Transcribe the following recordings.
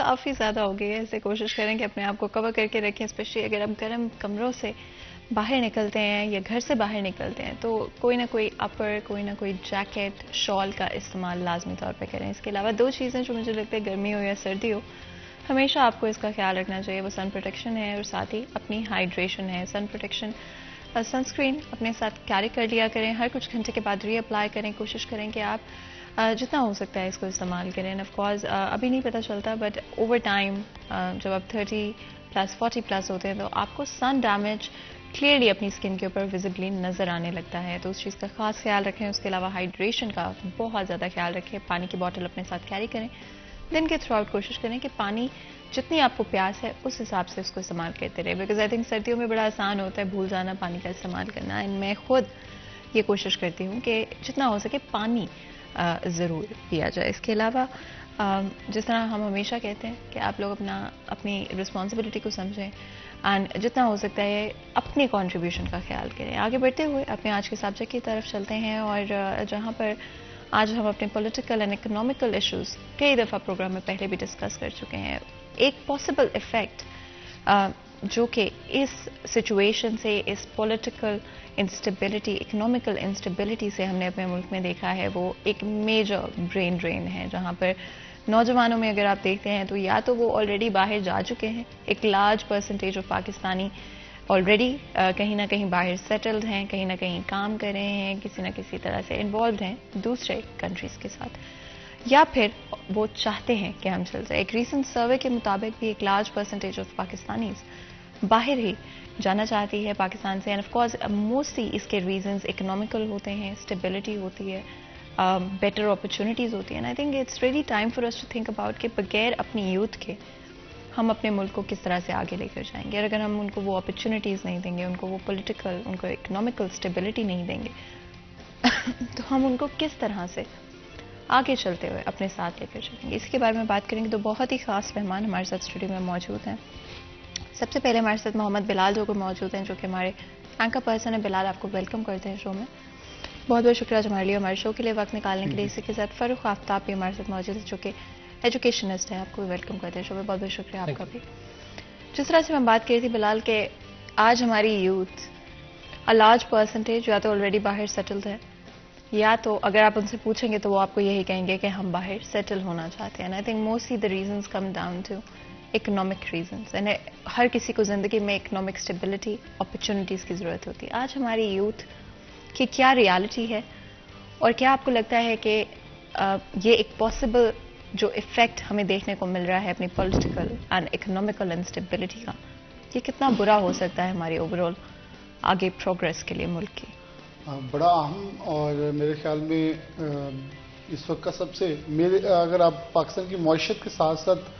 کافی زیادہ ہو گئی ہے. ایسے کوشش کریں کہ اپنے آپ کو کور کر کے رکھیں, اسپیشلی اگر آپ گرم کمروں سے باہر نکلتے ہیں یا گھر سے باہر نکلتے ہیں تو کوئی نہ کوئی اپر, کوئی نہ کوئی جیکٹ, شال کا استعمال لازمی طور پہ کریں. اس کے علاوہ 2 چیزیں جو مجھے لگتا ہے گرمی ہو یا سردی ہو ہمیشہ آپ کو اس کا خیال رکھنا چاہیے, وہ سن پروٹیکشن ہے اور ساتھ ہی اپنی ہائیڈریشن ہے. سن پروٹیکشن سنسکرین اپنے ساتھ کیری کر لیا کریں, ہر کچھ گھنٹے کے بعد ری اپلائی کریں. کوشش کریں کہ آپ جتنا ہو سکتا ہے اس کو استعمال کریں. آف کورس ابھی نہیں پتہ چلتا بٹ اوور ٹائم جب آپ 30+ 40+ ہوتے ہیں تو آپ کو سن ڈیمیج کلیئرلی اپنی اسکن کے اوپر ویزبلی نظر آنے لگتا ہے, تو اس چیز کا خاص خیال رکھیں. اس کے علاوہ ہائیڈریشن کا بہت زیادہ خیال رکھیں, پانی کی بوٹل اپنے ساتھ کیری کریں. دن کے تھرو آؤٹ کوشش کریں کہ پانی جتنی آپ کو پیاس ہے اس حساب سے اس کو استعمال کرتے رہے, بیکاز آئی تھنک سردیوں میں بڑا آسان ہوتا ہے بھول جانا پانی کا استعمال کرنا. اینڈ میں خود یہ کوشش کرتی ہوں کہ جتنا ہو سکے پانی ضرور پیا جائے. اس کے علاوہ جس طرح ہم ہمیشہ کہتے ہیں کہ آپ لوگ اپنی رسپانسبلٹی کو سمجھیں اینڈ جتنا ہو سکتا ہے اپنی کنٹریبیوشن کا خیال کریں. آگے بڑھتے ہوئے اپنے آج کے سبجیکٹ کی طرف چلتے ہیں, اور جہاں پر آج ہم اپنے پولیٹیکل اینڈ اکنامیکل ایشوز کئی دفعہ پروگرام میں پہلے بھی ڈسکس کر چکے ہیں. ایک پاسبل ایفیکٹ جو کہ اس سچویشن سے, اس پولیٹیکل انسٹیبلٹی, اکنامیکل انسٹیبلٹی سے ہم نے اپنے ملک میں دیکھا ہے, وہ ایک میجر برین ڈرین ہے, جہاں پر نوجوانوں میں اگر آپ دیکھتے ہیں تو یا تو وہ آلریڈی باہر جا چکے ہیں, ایک large percentage of Pakistani already کہیں نہ کہیں باہر سیٹلڈ ہیں, کہیں نہ کہیں کام کر رہے ہیں, کسی نہ کسی طرح سے انوالوڈ ہیں دوسرے کنٹریز کے ساتھ, یا پھر وہ چاہتے ہیں کہ ہم چل جائیں. ایک ریسنٹ سروے کے مطابق بھی ایک لارج پرسنٹیج آف پاکستانیز باہر ہی جانا چاہتی ہے پاکستان سے. اینڈ آف کورس موسٹلی اس کے ریزنز اکنامیکل ہوتے ہیں, اسٹیبلٹی ہوتی ہے, بیٹر اپرچونیٹیز ہوتی ہیں. I think it's really time for us to think about کہ بغیر اپنی یوتھ کے ہم اپنے ملک کو کس طرح سے آگے لے کر جائیں گے. اور اگر ہم ان کو وہ اپرچونیٹیز نہیں دیں گے, ان کو وہ پولیٹیکل, ان کو اکنامیکل اسٹیبلٹی نہیں دیں گے تو ہم ان کو کس طرح سے آگے چلتے ہوئے اپنے ساتھ لے کر چلیں گے. اس کے بارے میں بات کریں گے تو بہت ہی خاص مہمان ہمارے ساتھ اسٹوڈیو میں موجود ہیں. سب سے پہلے ہمارے ساتھ محمد بلال جو موجود ہیں, جو کہ ہمارے اینکر پرسن ہیں. بلال, آپ کو ویلکم کرتے ہیں شو میں. بہت بہت شکریہ ہمارے لیے, ہمارے شو کے لیے وقت نکالنے کے لیے. اسی کے ساتھ فاروق آفتاب بھی ہمارے ساتھ موجود ہے, جو کہ ایجوکیشنسٹ ہے. آپ کو بھی ویلکم کرتے ہیں شو میں. بہت بہت شکریہ آپ کا بھی. جس طرح سے میں بات کر رہی تھی بلال کہ آج ہماری یوتھ لارج پرسنٹیج یا تو آلریڈی باہر سیٹلڈ ہے, یا تو اگر آپ ان سے پوچھیں گے تو وہ آپ کو یہی کہیں گے کہ ہم باہر سیٹل ہونا چاہتے ہیں. I think mostly the reasons come down to economic reasons. یعنی ہر کسی کو زندگی میں اکنامک اسٹیبلٹی, اپرچونیٹیز کی ضرورت ہوتی ہے. آج ہماری یوتھ کی کیا ریالٹی ہے, اور کیا آپ کو لگتا ہے کہ یہ ایک پاسبل جو ایفیکٹ ہمیں دیکھنے کو مل رہا ہے اپنی پولیٹیکل اینڈ اکنامیکل انسٹیبلٹی کا, یہ کتنا برا ہو سکتا ہے ہماری اوور آل آگے پروگریس کے لیے ملک کی؟ بڑا اہم, اور میرے خیال میں اس وقت کا سب سے اگر آپ پاکستان کی معیشت کے ساتھ ساتھ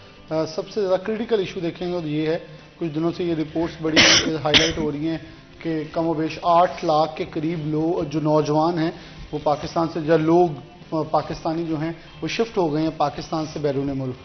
سب سے زیادہ کریٹیکل ایشو دیکھیں گے تو یہ ہے. کچھ دنوں سے یہ رپورٹس بڑی ہائی لائٹ ہو رہی ہیں کہ کم و بیش 8 لاکھ کے قریب لوگ جو نوجوان ہیں وہ پاکستان سے, جو لوگ پاکستانی جو ہیں وہ شفٹ ہو گئے ہیں پاکستان سے بیرون ملک.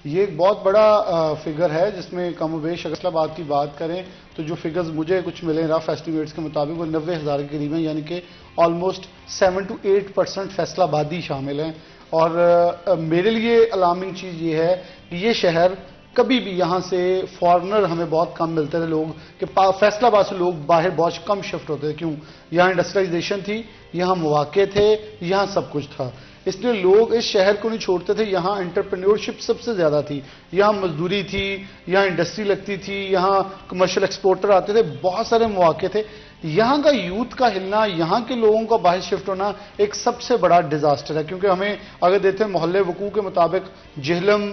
یہ ایک بہت بڑا فگر ہے جس میں کم و بیش فیصلہ آباد کی بات کریں تو جو فگرز مجھے کچھ ملے رف ایسٹیمیٹس کے مطابق وہ 90,000 کے قریب ہیں, یعنی کہ آلموسٹ 7 to 8% فیصلہ آبادی شامل ہیں. اور میرے لیے الارمنگ چیز یہ ہے کہ یہ شہر کبھی بھی یہاں سے فارنر ہمیں بہت کم ملتے تھے لوگ, کہ فیصلہ آباد سے لوگ باہر بہت کم شفٹ ہوتے تھے. کیوں؟ یہاں انڈسٹریلائزیشن تھی, یہاں مواقع تھے, یہاں سب کچھ تھا, اس لیے لوگ اس شہر کو نہیں چھوڑتے تھے. یہاں انٹرپرینیورشپ سب سے زیادہ تھی, یہاں مزدوری تھی, یہاں انڈسٹری لگتی تھی, یہاں کمرشل ایکسپورٹر آتے تھے, بہت سارے مواقع تھے. یہاں کا یوتھ کا ہلنا, یہاں کے لوگوں کا باہر شفٹ ہونا ایک سب سے بڑا ڈیزاسٹر ہے. کیونکہ ہمیں اگر دیکھتے ہیں محلے وقوع کے مطابق جہلم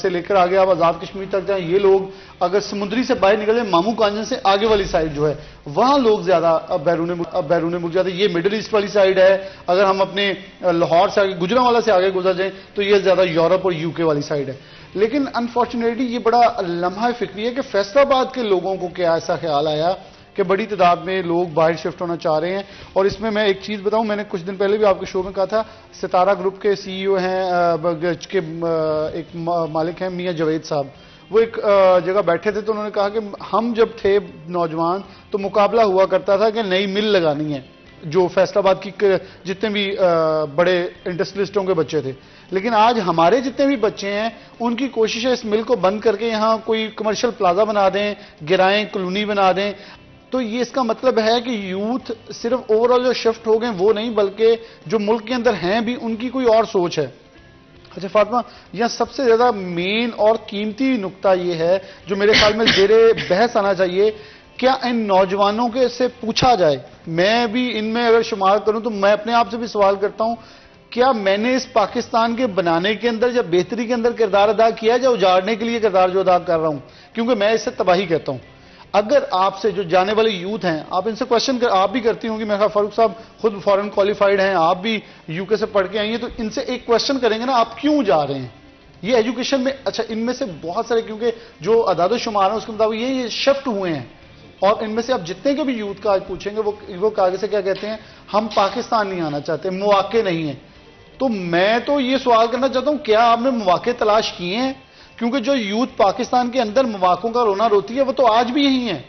سے لے کر آگے آپ آزاد کشمیر تک جائیں, یہ لوگ اگر سمندری سے باہر نکلے مامو کانجن سے آگے والی سائڈ جو ہے وہاں لوگ زیادہ بیرون ملک جاتے ہیں. یہ مڈل ایسٹ والی سائڈ ہے. اگر ہم اپنے لاہور سے آگے, گجرانوالہ سے آگے گزر جائیں تو یہ زیادہ یورپ اور UK والی سائڈ ہے. لیکن انفارچونیٹلی یہ بڑا لمحہ فکری ہے کہ فیصل آباد کے لوگوں کو کیا ایسا خیال آیا کہ بڑی تعداد میں لوگ باہر شفٹ ہونا چاہ رہے ہیں. اور اس میں ایک چیز بتاؤں, میں نے کچھ دن پہلے بھی آپ کے شو میں کہا تھا, ستارہ گروپ کے CEO ہیں, کے ایک مالک ہیں میاں جاوید صاحب, وہ ایک جگہ بیٹھے تھے تو انہوں نے کہا کہ ہم جب تھے نوجوان تو مقابلہ ہوا کرتا تھا کہ نئی مل لگانی ہے, جو فیصل آباد کی جتنے بھی بڑے انڈسٹریلسٹوں کے بچے تھے. لیکن آج ہمارے جتنے بھی بچے ہیں ان کی کوشش ہے اس مل کو بند کر کے یہاں کوئی کمرشل پلازا بنا دیں, گرائیں, کالونی بنا دیں. تو یہ اس کا مطلب ہے کہ یوتھ صرف اوور آل جو شفٹ ہو گئے وہ نہیں, بلکہ جو ملک کے اندر ہیں بھی ان کی کوئی اور سوچ ہے. اچھا فاطمہ, یہاں سب سے زیادہ مین اور قیمتی نقطہ یہ ہے جو میرے خیال میں زیر بحث آنا چاہیے, کیا ان نوجوانوں کے سے پوچھا جائے, میں بھی ان میں اگر شمار کروں تو میں اپنے آپ سے بھی سوال کرتا ہوں, کیا میں نے اس پاکستان کے بنانے کے اندر یا بہتری کے اندر کردار ادا کیا ہے, یا اجاڑنے کے لیے کردار جو ادا کر رہا ہوں, کیونکہ میں اس سے تباہی کہتا ہوں. اگر آپ سے جو جانے والے یوتھ ہیں, آپ ان سے کوشچن آپ بھی کرتی ہوں گی, میرا فاروق صاحب خود فورن کوالیفائڈ ہیں, آپ بھی یو کے سے پڑھ کے آئی ہیں, تو ان سے ایک کوشچن کریں گے نا, آپ کیوں جا رہے ہیں یہ ایجوکیشن میں. اچھا ان میں سے بہت سارے, کیونکہ جو اعداد و شمار ہیں اس کے مطابق یہ شفٹ ہوئے ہیں, اور ان میں سے آپ جتنے کے بھی یوتھ کا آج پوچھیں گے وہ آگے سے کیا کہتے ہیں, ہم پاکستان نہیں آنا چاہتے, مواقع نہیں ہیں. تو میں تو یہ سوال کرنا چاہتا ہوں, کیا آپ نے مواقع تلاش کیے ہیں؟ کیونکہ جو یوتھ پاکستان کے اندر مواقعوں کا رونا روتی ہے وہ تو آج بھی یہی ہیں,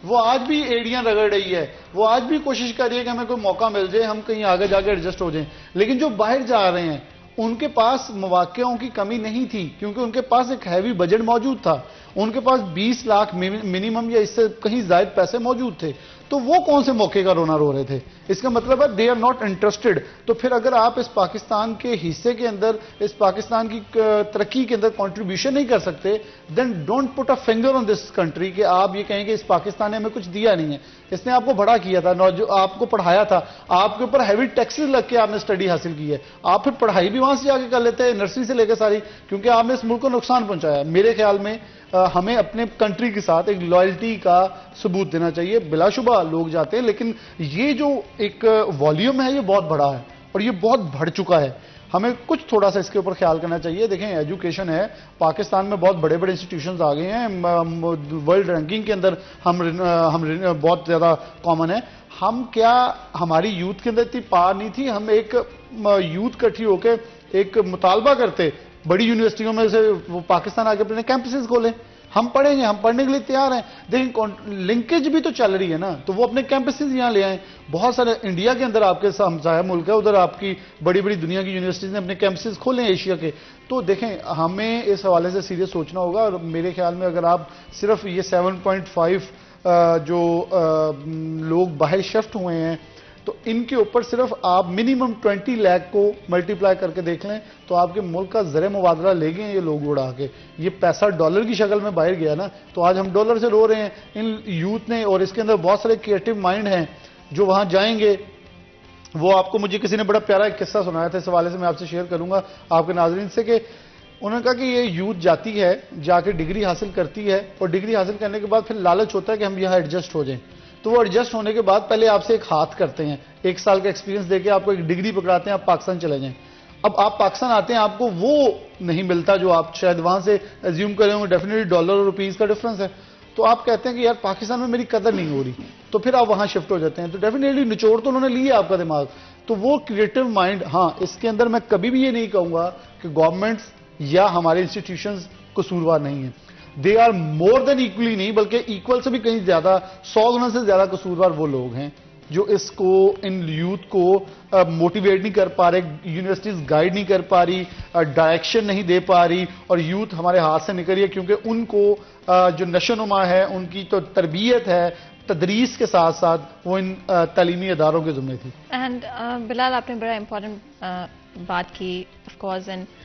وہ آج بھی ایڑیاں رگڑ رہی ہے, وہ آج بھی کوشش کر رہی ہے کہ ہمیں کوئی موقع مل جائے, ہم کہیں آگے جا کے ایڈجسٹ ہو جائیں. لیکن جو باہر جا رہے ہیں ان کے پاس مواقعوں کی کمی نہیں تھی, کیونکہ ان کے پاس ایک ہیوی بجٹ موجود تھا, ان کے پاس 20 لاکھ منیمم یا اس سے کہیں زائد پیسے موجود تھے. تو وہ کون سے موقع کا رونا رو رہے تھے؟ اس کا مطلب ہے دے آر ناٹ انٹرسٹڈ. تو پھر اگر آپ اس پاکستان کے حصے کے اندر, اس پاکستان کی ترقی کے اندر کنٹریبیوشن نہیں کر سکتے, then don't put a finger on this country کہ آپ یہ کہیں کہ اس پاکستان نے ہمیں کچھ دیا نہیں ہے. اس نے آپ کو بڑا کیا تھا, آپ کو پڑھایا تھا, آپ کے اوپر ہیوی ٹیکسز لگ کے آپ نے اسٹڈی حاصل کی ہے, آپ پھر پڑھائی بھی وہاں سے جا کے کر لیتے ہیں, نرسری سے لے کے ساری, کیونکہ آپ نے اس ملک کو نقصان پہنچایا. میرے خیال میں ہمیں اپنے کنٹری کے ساتھ ایک لائلٹی کا ثبوت دینا چاہیے. بلا شبہ لوگ جاتے ہیں, لیکن یہ جو ایک والیوم ہے یہ بہت بڑا ہے اور یہ بہت بڑھ چکا ہے. ہمیں کچھ تھوڑا سا اس کے اوپر خیال کرنا چاہیے. دیکھیں ایجوکیشن ہے, پاکستان میں بہت بڑے بڑے انسٹیٹیوشنز آ گئے ہیں, ورلڈ رینکنگ کے اندر ہم بہت زیادہ کامن ہے. ہم کیا ہماری یوتھ کے اندر اتنی پار نہیں تھی, ہم ایک یوتھ اکٹھی ہو کے ایک مطالبہ کرتے بڑی یونیورسٹیوں میں سے وہ پاکستان آ کے اپنے کیمپسز کھولیں, ہم پڑھیں گے, ہم پڑھنے کے لیے تیار ہیں. دیکھیں لنکیج بھی تو چل رہی ہے نا, تو وہ اپنے کیمپسز یہاں لے آئیں. بہت سارے انڈیا کے اندر آپ کے ہمسایہ ملک ہے, ادھر آپ کی بڑی بڑی دنیا کی یونیورسٹیز نے اپنے کیمپسز کھولے ہیں ایشیا کے. تو دیکھیں ہمیں اس حوالے سے سیریس سوچنا ہوگا. اور میرے خیال میں اگر آپ صرف یہ 7.5 جو لوگ باہر شفٹ ہوئے ہیں تو ان کے اوپر صرف آپ منیمم 20 لاکھ کو ملٹیپلائی کر کے دیکھ لیں تو آپ کے ملک کا زر مبادلہ لے گئے یہ لوگ اڑا کے. یہ پیسہ ڈالر کی شکل میں باہر گیا نا, تو آج ہم ڈالر سے رو رہے ہیں ان یوتھ نے. اور اس کے اندر بہت سارے کریٹو مائنڈ ہیں جو وہاں جائیں گے. وہ آپ کو مجھے کسی نے بڑا پیارا ایک قصہ سنایا تھا, اس حوالے سے میں آپ سے شیئر کروں گا آپ کے ناظرین سے, کہ انہوں نے کہا کہ یہ یوتھ جاتی ہے, جا کے ڈگری حاصل کرتی ہے, اور ڈگری حاصل کرنے کے بعد پھر لالچ ہوتا ہے کہ ہم یہاں ایڈجسٹ ہو جائیں. تو وہ ایڈجسٹ ہونے کے بعد پہلے آپ سے ایک ہاتھ کرتے ہیں, 1 سال کا ایکسپیرینس دے کے آپ کو ایک ڈگری پکڑاتے ہیں, آپ پاکستان چلے جائیں. اب آپ پاکستان آتے ہیں, آپ کو وہ نہیں ملتا جو آپ شاید وہاں سے ایزیوم کریں گے, ڈیفینیٹلی ڈالر اور روپیز کا ڈفرنس ہے. تو آپ کہتے ہیں کہ یار پاکستان میں میری قدر نہیں ہو رہی, تو پھر آپ وہاں شفٹ ہو جاتے ہیں. تو ڈیفینیٹلی نچوڑ تو انہوں نے لی ہے آپ کا دماغ. تو وہ کریٹو مائنڈ, ہاں اس کے اندر میں کبھی بھی یہ نہیں کہوں گا کہ گورنمنٹس یا ہمارے انسٹیٹیوشنز قصوروار نہیں ہیں. They are more then equally نہیں, بلکہ ایکول سے بھی کہیں زیادہ, 100 گنا سے زیادہ قصوروار وہ لوگ ہیں جو اس کو, ان یوتھ کو موٹیویٹ نہیں کر پا رہے, یونیورسٹیز گائیڈ نہیں کر پا رہی, ڈائریکشن نہیں دے پا رہی, اور یوتھ ہمارے ہاتھ سے نکل رہی ہے کیونکہ ان کو جو نشو نما ہے, ان کی تو تربیت ہے, تدریس کے ساتھ ساتھ وہ ان تعلیمی اداروں کے ذمہ تھی. اینڈ بلال آپ نے بڑا امپورٹنٹ بات کی آف کورس, اینڈ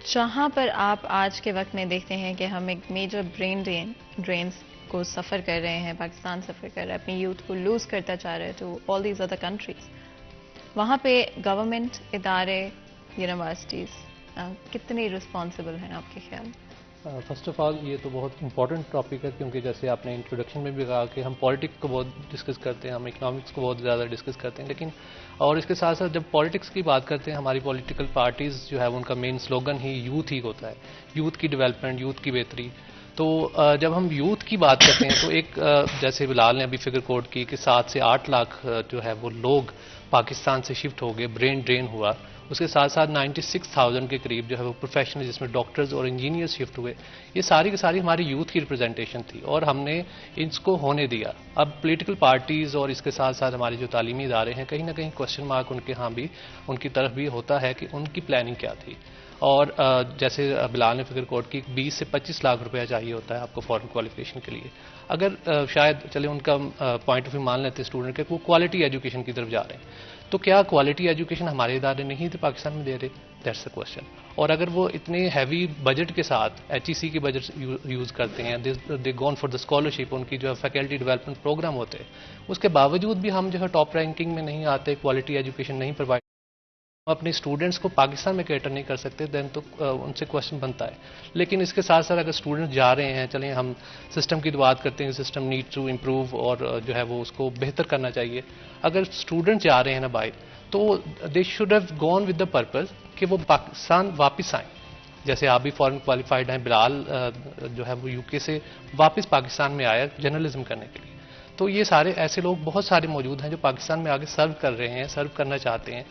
جہاں پر آپ آج کے وقت میں دیکھتے ہیں کہ ہم ایک میجر برین ڈرینز کو سفر کر رہے ہیں, پاکستان سفر کر رہا ہے, اپنی یوتھ کو لوز کرتا جا رہا ہے to all these other countries. وہاں پہ گورنمنٹ, ادارے, یونیورسٹیز کتنے رسپانسبل ہیں آپ کے خیال میں؟ فرسٹ آف آل یہ تو بہت امپورٹنٹ ٹاپک ہے, کیونکہ جیسے آپ نے انٹروڈکشن میں بھی کہا کہ ہم پالیٹکس کو بہت ڈسکس کرتے ہیں, ہم اکنامکس کو بہت زیادہ ڈسکس کرتے ہیں, لیکن اور اس کے ساتھ ساتھ جب پالیٹکس کی بات کرتے ہیں, ہماری پولیٹیکل پارٹیز جو ہے ان کا مین سلوگن ہی یوتھ ہی ہوتا ہے, یوتھ کی ڈیولپمنٹ, یوتھ کی بہتری. تو جب ہم یوتھ کی بات کرتے ہیں تو ایک جیسے بلال نے ابھی فگر کوٹ کی کہ 7 سے 8 لاکھ جو ہے وہ لوگ پاکستان سے شفٹ ہو گئے، برین ڈرین ہوا. اس کے ساتھ ساتھ 96,000 کے قریب جو ہے وہ پروفیشنل جس میں ڈاکٹرز اور انجینئر شفٹ ہوئے. یہ ساری کی ساری ہماری یوتھ کی ریپرزنٹیشن تھی اور ہم نے اس کو ہونے دیا. اب پولیٹیکل پارٹیز اور اس کے ساتھ ساتھ ہمارے جو تعلیمی ادارے ہیں کہیں نہ کہیں کوشچن مارک ان کے ہاں بھی ان کی طرف بھی ہوتا ہے کہ ان کی پلاننگ کیا تھی. اور جیسے بلال نے فگر کوٹ کی 20 سے 25 لاکھ روپیہ چاہیے ہوتا ہے آپ کو فورن کوالیفیکیشن کے لیے. اگر شاید چلے ان کا پوائنٹ آف ویو مان لیتے اسٹوڈنٹ کے وہ کوالٹی ایجوکیشن کی طرف جا رہے ہیں، تو کیا کوالٹی ایجوکیشن ہمارے ادارے نہیں تھے پاکستان میں دے رہے؟ That's a question. اور اگر وہ اتنے ہیوی بجٹ کے ساتھ HEC کی بجٹ یوز کرتے ہیں، دے گون فار دا اسکالرشپ، ان کی جو ہے فیکلٹی ڈیولپمنٹ پروگرام ہوتے ہیں، اس کے باوجود بھی ہم جو ہے ٹاپ رینکنگ میں نہیں آتے، کوالٹی ایجوکیشن نہیں پرووائڈ، اپنے اسٹوڈنٹس کو پاکستان میں کیٹر نہیں کر سکتے، دین تو ان سے کوشچن بنتا ہے. لیکن اس کے ساتھ ساتھ اگر اسٹوڈنٹ جا رہے ہیں، چلیں ہم سسٹم کی بات کرتے ہیں، سسٹم نیڈ ٹو امپروو اور جو ہے وہ اس کو بہتر کرنا چاہیے. اگر اسٹوڈنٹ جا رہے ہیں نا باہر تو they should have gone with the purpose کہ وہ پاکستان واپس آئیں. جیسے آپ بھی فورن کوالیفائڈ ہیں، بلال جو ہے وہ UK سے واپس پاکستان میں آیا جرنلزم کرنے کے لیے. تو یہ سارے ایسے لوگ بہت سارے موجود ہیں جو پاکستان میں آگے سرو کر رہے ہیں، سرو کرنا چاہتے ہیں.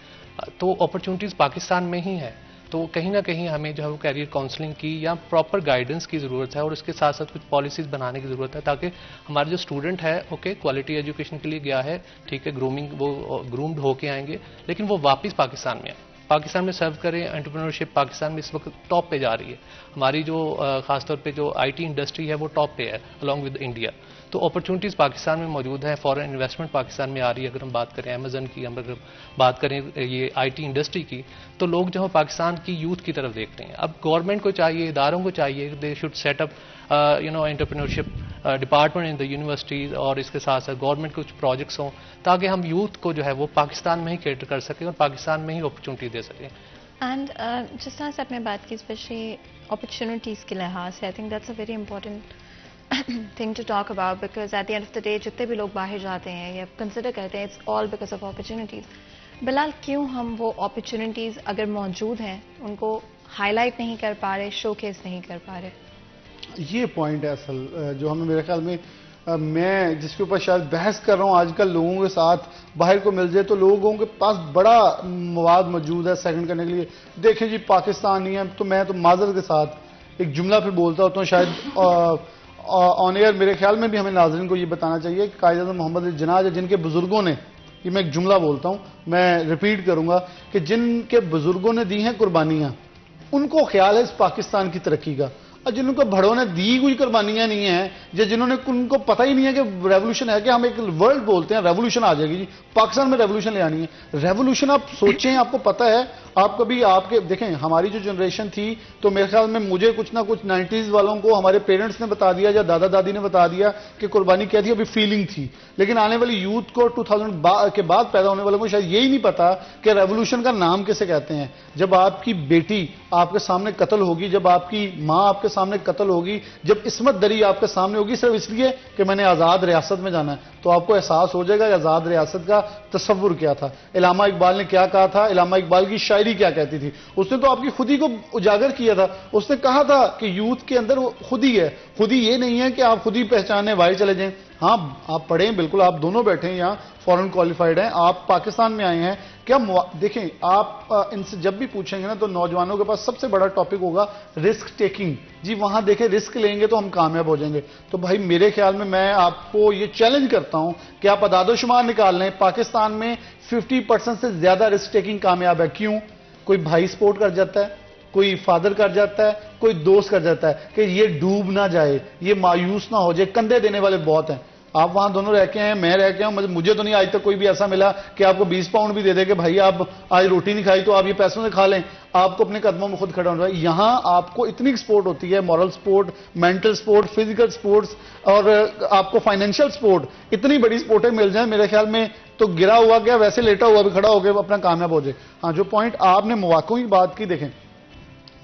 تو اپرچونٹیز پاکستان میں ہی ہیں. تو کہیں نہ کہیں ہمیں جو ہے وہ کیریئر کاؤنسلنگ کی یا پراپر گائیڈنس کی ضرورت ہے اور اس کے ساتھ ساتھ کچھ پالیسیز بنانے کی ضرورت ہے تاکہ ہمارا جو اسٹوڈنٹ ہے اوکے کوالٹی ایجوکیشن کے لیے گیا ہے، ٹھیک ہے، وہ گرومڈ ہو کے آئیں گے، لیکن وہ واپس پاکستان میں آئیں، پاکستان میں سرو کریں. انٹرپرینورشپ پاکستان میں اس وقت ٹاپ پہ جا رہی ہے. ہماری جو خاص طور پہ جو IT انڈسٹری ہے وہ ٹاپ پہ ہے along with انڈیا. تو اپرچونٹیز پاکستان میں موجود ہیں، فارن انویسٹمنٹ پاکستان میں آ رہی ہے. اگر ہم بات کریں Amazon کی، اگر بات کریں یہ IT انڈسٹری کی، تو لوگ جو ہے پاکستان کی یوتھ کی طرف دیکھتے ہیں. اب گورنمنٹ کو چاہیے، اداروں کو چاہیے they should set up entrepreneurship department in the universities, اور اس کے ساتھ ساتھ گورنمنٹ کچھ پروجیکٹس ہوں تاکہ ہم یوتھ کو جو ہے وہ پاکستان میں ہی کیٹر کر سکیں اور پاکستان میں ہی اپرچونٹی دے سکیں. اینڈ جس طرح سے آپ نے بات کی اسپیشلی اپرچونیٹیز کے لحاظ سے، I think that's a very important thing to talk about, because at the end of the day جتنے بھی لوگ باہر جاتے ہیں یا کنسیڈر کرتے ہیں it's all because of opportunities. Bilal, کیوں ہم وہ اپرچونیٹیز اگر موجود ہیں ان کو ہائی لائٹ نہیں کر پا رہے، شو کیس نہیں کر پا رہے؟ یہ پوائنٹ ہے اصل جو ہمیں میرے خیال میں میں جس کے اوپر شاید بحث کر رہا ہوں آج کل لوگوں کے ساتھ باہر کو مل جائے تو لوگوں کے پاس بڑا مواد موجود ہے سیکنڈ کرنے کے لیے. دیکھیں جی پاکستان نہیں ہے تو میں تو معذرت کے ساتھ ایک جملہ پھر بولتا ہوتا ہوں، شاید آن ایئر میرے خیال میں بھی ہمیں ناظرین کو یہ بتانا چاہیے کہ قائد اعظم محمد علی جناح جن کے بزرگوں نے، یہ میں ایک جملہ بولتا ہوں، میں ریپیٹ کروں گا کہ جن کے بزرگوں نے دی ہیں قربانیاں ان کو خیال ہے اس پاکستان کی ترقی کا، اور جن کو بڑوں نے دی کوئی قربانیاں نہیں ہیں یا جنہوں نے ان کو پتہ ہی نہیں ہے کہ ریولوشن ہے کہ ہم ایک ورلڈ بولتے ہیں ریولوشن آ جائے گی جی پاکستان میں ریولوشن لے آنی ہے. ریولوشن آپ سوچیں، آپ کو پتہ ہے، آپ کبھی آپ کے دیکھیں ہماری جو جنریشن تھی تو میرے خیال میں مجھے کچھ نہ کچھ 90s والوں کو ہمارے پیرنٹس نے بتا دیا یا دادا دادی نے بتا دیا کہ قربانی کیا تھی، ابھی فیلنگ تھی. لیکن آنے والی یوتھ کو 2000 کے بعد پیدا ہونے والوں کو شاید یہی نہیں پتا کہ ریولوشن کا نام کیسے کہتے ہیں. جب آپ کی بیٹی آپ کے سامنے قتل ہوگی، جب آپ کی ماں آپ کے سامنے قتل ہوگی، جب عصمت دری آپ کے سامنے ہوگی صرف اس لیے کہ میں نے آزاد ریاست میں جانا ہے، تو آپ کو احساس ہو جائے گا کہ آزاد ریاست کا تصور کیا تھا. علامہ اقبال نے کیا کہا تھا، علامہ اقبال کی شاعری کیا کہتی تھی، اس نے تو آپ کی خودی کو اجاگر کیا تھا. اس نے کہا تھا کہ یوتھ کے اندر خودی ہے. خودی یہ نہیں ہے کہ آپ خودی پہچاننے باہر چلے جائیں. ہاں آپ پڑھیں، بالکل آپ دونوں بیٹھے ہیں یہاں فورن کوالیفائڈ ہیں، آپ پاکستان میں آئے ہیں. کیا دیکھیں آپ ان سے جب بھی پوچھیں گے نا تو نوجوانوں کے پاس سب سے بڑا ٹاپک ہوگا رسک ٹیکنگ. جی وہاں دیکھیں رسک لیں گے تو ہم کامیاب ہو جائیں گے. تو بھائی میرے خیال میں آپ کو یہ چیلنج کرتا ہوں کہ آپ اعداد و شمار نکال لیں، پاکستان میں 50% سے زیادہ رسک ٹیکنگ کامیاب ہے. کیوں؟ کوئی بھائی سپورٹ کر جاتا ہے، کوئی فادر کر جاتا ہے، کوئی دوست کر جاتا ہے کہ یہ ڈوب نہ جائے، یہ مایوس نہ ہو جائے. کندھے دینے والے بہت ہیں. آپ وہاں دونوں رہ کے ہیں، میں رہ کے ہوں، مجھے تو نہیں آج تک کوئی بھی ایسا ملا کہ آپ کو 20 پاؤنڈ بھی دے دے کہ بھائی آپ آج روٹی نہیں کھائی تو آپ یہ پیسوں سے کھا لیں. آپ کو اپنے قدموں میں خود کھڑا ہونا ہے. یہاں آپ کو اتنی سپورٹ ہوتی ہے، moral support, mental support, physical sports اور آپ کو فائنینشیل سپورٹ، اتنی بڑی سپورٹیں مل جائیں میرے خیال میں تو گرا ہوا گیا ویسے لیٹا ہوا بھی کھڑا ہو گیا اپنا کامیاب ہو جائے. ہاں جو پوائنٹ آپ نے مواقعوں کی بات کی، دیکھیں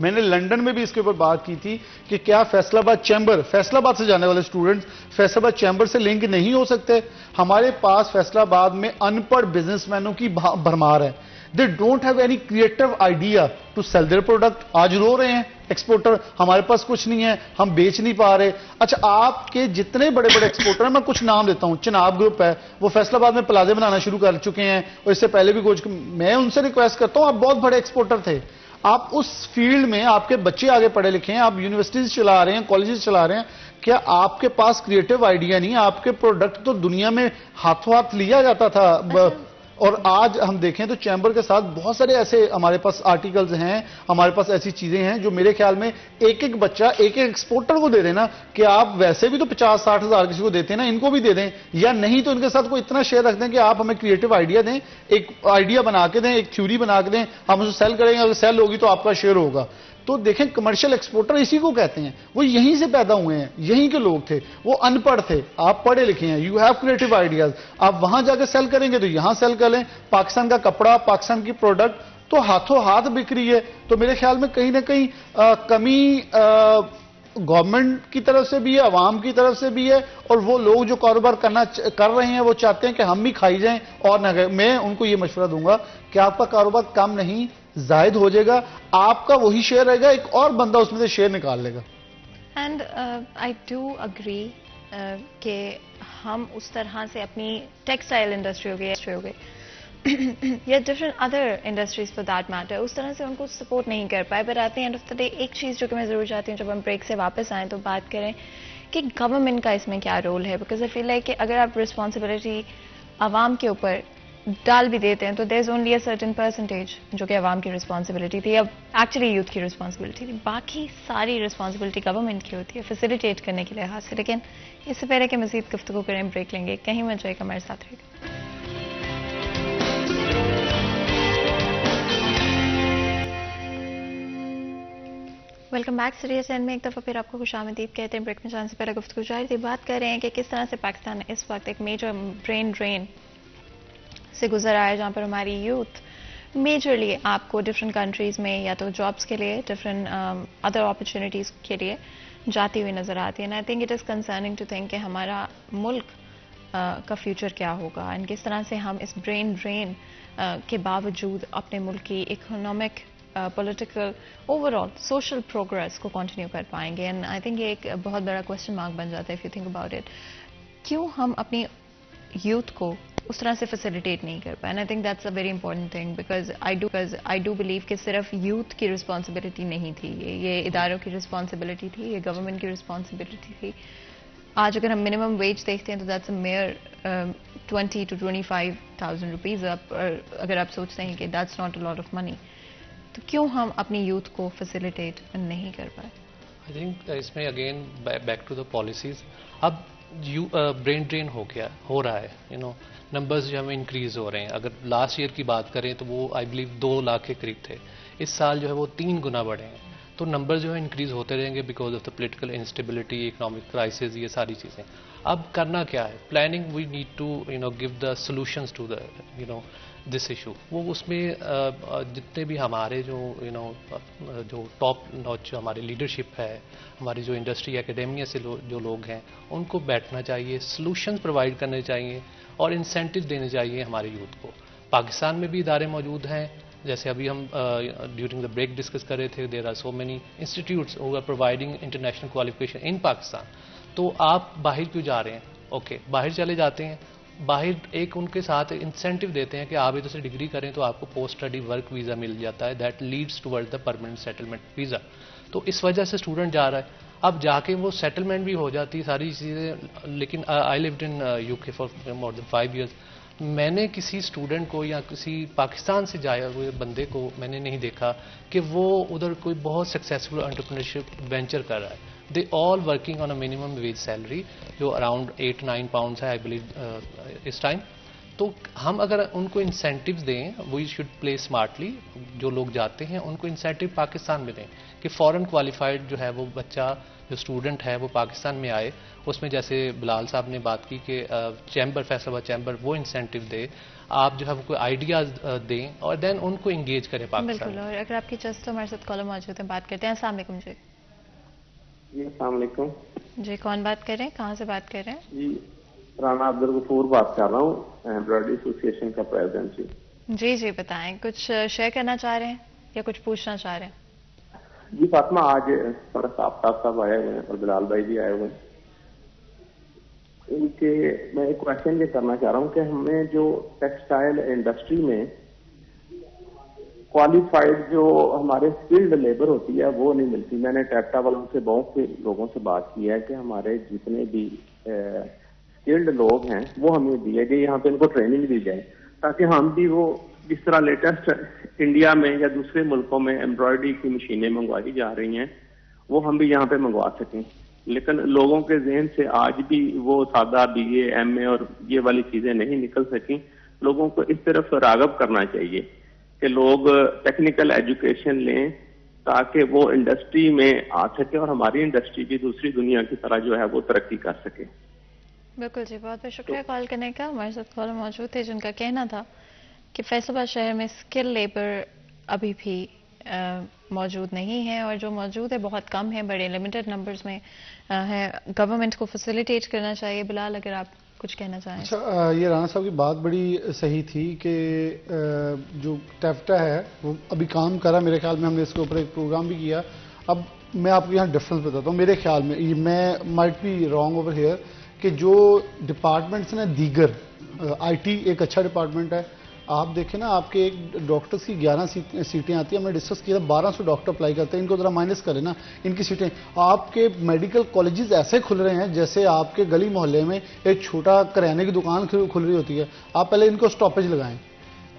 میں نے لنڈن میں بھی اس کے اوپر بات کی تھی کہ کیا فیصل آباد چیمبر، فیصل آباد سے جانے والے اسٹوڈنٹس فیصل آباد چیمبر سے لنک نہیں ہو سکتے؟ ہمارے پاس فیصل آباد میں ان پڑھ بزنس مینوں کی بھرمار ہے. They don't have any creative idea to sell their product. آج رو رہے ہیں ایکسپورٹر, ہمارے پاس کچھ نہیں ہے, ہم بیچ نہیں پا رہے. اچھا, آپ کے جتنے بڑے بڑے ایکسپورٹر ہیں, میں کچھ نام لیتا ہوں. چناب گروپ ہے, وہ فیصل آباد میں پلازے بنانا شروع کر چکے ہیں, اور اس سے پہلے بھی کچھ. میں ان سے ریکویسٹ کرتا ہوں, آپ بہت بڑے ایکسپورٹر تھے, آپ اس فیلڈ میں, آپ کے بچے آگے پڑھے لکھے ہیں, آپ یونیورسٹیز چلا رہے ہیں, کالجز چلا رہے ہیں, کیا آپ کے پاس کریٹو آئیڈیا نہیں؟ آپ کے پروڈکٹ تو دنیا میں ہاتھوں ہاتھ لیا جاتا تھا. اور آج ہم دیکھیں تو چیمبر کے ساتھ بہت سارے ایسے ہمارے پاس آرٹیکلز ہیں, ہمارے پاس ایسی چیزیں ہیں جو میرے خیال میں ایک ایک بچہ ایک ایک ایکسپورٹر کو دے دیں نا, کہ آپ ویسے بھی تو 50-60 ہزار کسی کو دیتے ہیں نا, ان کو بھی دے دیں, یا نہیں تو ان کے ساتھ کوئی اتنا شیئر رکھ دیں کہ آپ ہمیں کریٹو آئیڈیا دیں, ایک آئیڈیا بنا کے دیں, ایک تھیوری بنا کے دیں, ہم اسے سیل کریں گے, اگر سیل ہوگی تو آپ کا شیئر ہوگا. تو دیکھیں کمرشل ایکسپورٹر اسی کو کہتے ہیں, وہ یہیں سے پیدا ہوئے ہیں, یہیں کے لوگ تھے, وہ ان پڑھ تھے, آپ پڑھے لکھے ہیں, یو ہیو کریٹو آئیڈیاز, آپ وہاں جا کے سیل کریں گے تو یہاں سیل کر لیں. پاکستان کا کپڑا, پاکستان کی پروڈکٹ تو ہاتھوں ہاتھ بک رہی ہے. تو میرے خیال میں کہیں نہ کہیں کمی گورنمنٹ کی طرف سے بھی ہے, عوام کی طرف سے بھی ہے, اور وہ لوگ جو کاروبار کر رہے ہیں وہ چاہتے ہیں کہ ہم بھی کھائی جائیں اور نہ کھائیں. میں ان کو یہ مشورہ دوں گا کہ آپ کا کاروبار کم نہیں زائد ہو جائے گا, آپ کا وہی شیئر رہے گا, ایک اور بندہ اس میں سے شیئر نکال لے گا. اینڈ آئی ڈو اگری کہ ہم اس طرح سے اپنی ٹیکسٹائل انڈسٹری ہو گئی یا different other industries for that matter, اس طرح سے ان کو سپورٹ نہیں کر پائے. But at the end of the day ایک چیز جو کہ میں ضرور چاہتی ہوں جب ہم بریک سے واپس آئیں تو بات کریں کہ گورنمنٹ کا اس میں کیا رول ہے. بیکاز آئی فیل لائک کہ اگر آپ رسپانسبلٹی عوام کے اوپر ڈال بھی دیتے ہیں تو there is only a certain percentage جو کہ عوام کی رسپانسبلٹی تھی, اب ایکچولی یوتھ کی رسپانسبلٹی تھی, باقی ساری رسپانسبلٹی گورنمنٹ کی ہوتی ہے فیسیلیٹیٹ کرنے کے لحاظ سے. لیکن اس سے پہلے کہ مزید گفتگو کریں بریک لیں گے, کہیں میں جائے گا ہمارے ساتھ رہے گا. Welcome back. سیریس اینڈ میں ایک دفعہ پھر آپ کو خوش آمدید کہتے ہیں. بریک میں جانے سے پہلے گفتگو جاری تھی, بات کر رہے ہیں کہ کس طرح سے پاکستان اس وقت ایک میجر برین ڈرین سے گزر آیا, جہاں پر ہماری یوتھ میجرلی آپ کو ڈفرینٹ کنٹریز میں یا تو جابس کے لیے, ڈفرینٹ ادر اپرچونیٹیز کے لیے جاتی ہوئی نظر آتی ہے. And I think it is concerning to think کہ ہمارا ملک کا فیوچر کیا ہوگا, اینڈ کس طرح سے ہم اس برین ڈرین کے باوجود اپنے ملک کی economic, political, over all social progress کو کنٹینیو کر پائیں گے. اینڈ آئی تھنک یہ ایک بہت بڑا کوشچن مارک بن جاتا ہے if you think about it, کیوں ہم اپنی یوتھ کو اس طرح سے فیسیلیٹیٹ نہیں کر پائے. And I think that's a very important thing, because I do believe کہ صرف یوتھ کی رسپانسبلٹی نہیں تھی, یہ اداروں کی رسپانسبلٹی تھی, یہ گورنمنٹ کی رسپانسبلٹی تھی. آج اگر ہم منیمم ویج دیکھتے ہیں تو that's a mere 20,000 to 25,000 rupees. اگر آپ سوچتے ہیں کہ that's not a lot of money, تو کیوں ہم اپنی یوتھ کو فیسیلیٹیٹ نہیں کر پائے؟ آئی تھنک اس میں again back to the policies. اب برین ڈرین ہو رہا ہے, نمبرز جو ہمیں انکریز ہو رہے ہیں. اگر لاسٹ ایئر کی بات کریں تو وہ آئی بلیو 2 لاکھ کے قریب تھے, اس سال جو ہے وہ 3 گنا بڑھے ہیں. تو نمبر جو ہے انکریز ہوتے رہیں گے because of the political instability, economic crisis, یہ ساری چیزیں. اب کرنا کیا ہے, planning. We need to give the solutions to the this issue. وہ اس میں جتنے بھی ہمارے جو ٹاپ نوچ جو ہماری لیڈرشپ ہے, ہماری جو انڈسٹری اکیڈیمیا سے جو لوگ ہیں, ان کو بیٹھنا چاہیے, سولوشنز پرووائڈ کرنے چاہیے اور انسینٹیو دینے چاہیے ہمارے یوتھ کو. پاکستان میں بھی ادارے موجود ہیں, جیسے ابھی ہم ڈیورنگ دا بریک ڈسکس کر رہے تھے, there are so many institutes who are providing international qualification in Pakistan. تو آپ باہر کیوں جا رہے ہیں؟ اوکے, باہر چلے جاتے ہیں, باہر ایک ان کے ساتھ انسینٹیو دیتے ہیں کہ آپ ادھر سے ڈگری کریں تو آپ کو پوسٹ اسٹڈی ورک ویزا مل جاتا ہے, that leads toward the permanent settlement visa. تو اس وجہ سے اسٹوڈنٹ جا رہا ہے. اب جا کے وہ سیٹلمنٹ بھی ہو جاتی ہے ساری چیزیں. لیکن آئی لیوڈ ان یو کے فار مور دین 5 years. میں نے کسی اسٹوڈنٹ کو یا کسی پاکستان سے جائے ہوئے بندے کو میں نے نہیں دیکھا کہ وہ ادھر کوئی بہت سکسیزفل انٹرپرینرشپ وینچر کر رہا ہے. They all working on a minimum wage salary جو اراؤنڈ 8-9 pounds ہے آئی بلیو اس ٹائم. تو ہم اگر ان کو انسینٹیوز دیں, وی شوڈ پلے اسمارٹلی. جو لوگ جاتے ہیں ان کو انسینٹیو پاکستان میں دیں کہ فورن کوالیفائڈ جو ہے وہ بچہ, جو اسٹوڈنٹ ہے وہ پاکستان میں آئے. اس میں جیسے بلال صاحب نے بات کی کہ چیمبر, فیصل آباد چیمبر وہ انسینٹیو دے, آپ جو ہے وہ کوئی آئیڈیاز دیں اور دین ان کو انگیج کریں پاکستان. بالکل. اور اگر آپ کی جسٹ ہمارے ساتھ کالر موجود ہیں, بات کرتے ہیں. السلام علیکم. جی السلام علیکم. جی کون بات کر رہے ہیں, کہاں سے بات کر رہے ہیں؟ جی رانا عبدالغفور بات کر رہا ہوں, ایمبرائڈری ایسوسی ایشن کا پریزیڈنٹ. جی جی جی بتائیں, کچھ شیئر کرنا چاہ رہے ہیں یا کچھ پوچھنا چاہ رہے ہیں؟ جی فاطمہ, آج فرق آفتاب صاحب آئے ہوئے ہیں اور بلال بھائی بھی آئے ہوئے ہیں. ان کے میں ایک کوشچن یہ کرنا چاہ رہا ہوں کہ ہمیں جو ٹیکسٹائل انڈسٹری میں کوالیفائڈ جو ہمارے اسکلڈ لیبر ہوتی ہے وہ نہیں ملتی. میں نے ٹیپٹا والوں سے بہت سے لوگوں سے بات کی ہے کہ ہمارے جتنے بھی اسکلڈ لوگ ہیں وہ ہمیں دیے گئے, یہاں پہ ان کو ٹریننگ دی جائے تاکہ ہم بھی وہ جس طرح لیٹسٹ انڈیا میں یا دوسرے ملکوں میں ایمبرائڈری کی مشینیں منگوائی جا رہی ہیں وہ ہم بھی یہاں پہ منگوا سکیں. لیکن لوگوں کے ذہن سے آج بھی وہ سادہ بی اے ایم اے اور یہ والی چیزیں نہیں نکل سکیں. لوگوں کو اس طرف راغب کرنا چاہیے کہ لوگ ٹیکنیکل ایجوکیشن لیں تاکہ وہ انڈسٹری میں آ سکے اور ہماری انڈسٹری بھی دوسری دنیا کی طرح جو ہے وہ ترقی کر سکے. بالکل جی, بہت بہت شکریہ کال کرنے کا. ہمارے ساتھ کالر موجود تھے جن کا کہنا تھا کہ فیصل آباد شہر میں اسکل لیبر ابھی بھی موجود نہیں ہے, اور جو موجود ہے بہت کم ہے, بڑے لمیٹڈ نمبرز میں ہے. گورنمنٹ کو فیسیلیٹیٹ کرنا چاہیے. بلال, اگر آپ کچھ کہنا چاہیں. اچھا, یہ رانا صاحب کی بات بڑی صحیح تھی کہ جو ٹیفٹا ہے وہ ابھی کام کرا, میرے خیال میں ہم نے اس کے اوپر ایک پروگرام بھی کیا. اب میں آپ کو یہاں ڈفرنس بتاتا ہوں میرے خیال میں, میں might be wrong over here, کہ جو ڈپارٹمنٹس ہیں دیگر, آئی ٹی ایک اچھا ڈپارٹمنٹ ہے. آپ دیکھیں نا, آپ کے ایک ڈاکٹرز کی 11 سیٹیں آتی ہیں, ہم نے ڈسکس کیا تھا 1200 ڈاکٹر اپلائی کرتے ہیں. ان کو ذرا مائنس کریں نا ان کی سیٹیں. آپ کے میڈیکل کالجز ایسے کھل رہے ہیں جیسے آپ کے گلی محلے میں ایک چھوٹا کریانے کی دکان کھل رہی ہوتی ہے. آپ پہلے ان کو سٹاپیج لگائیں,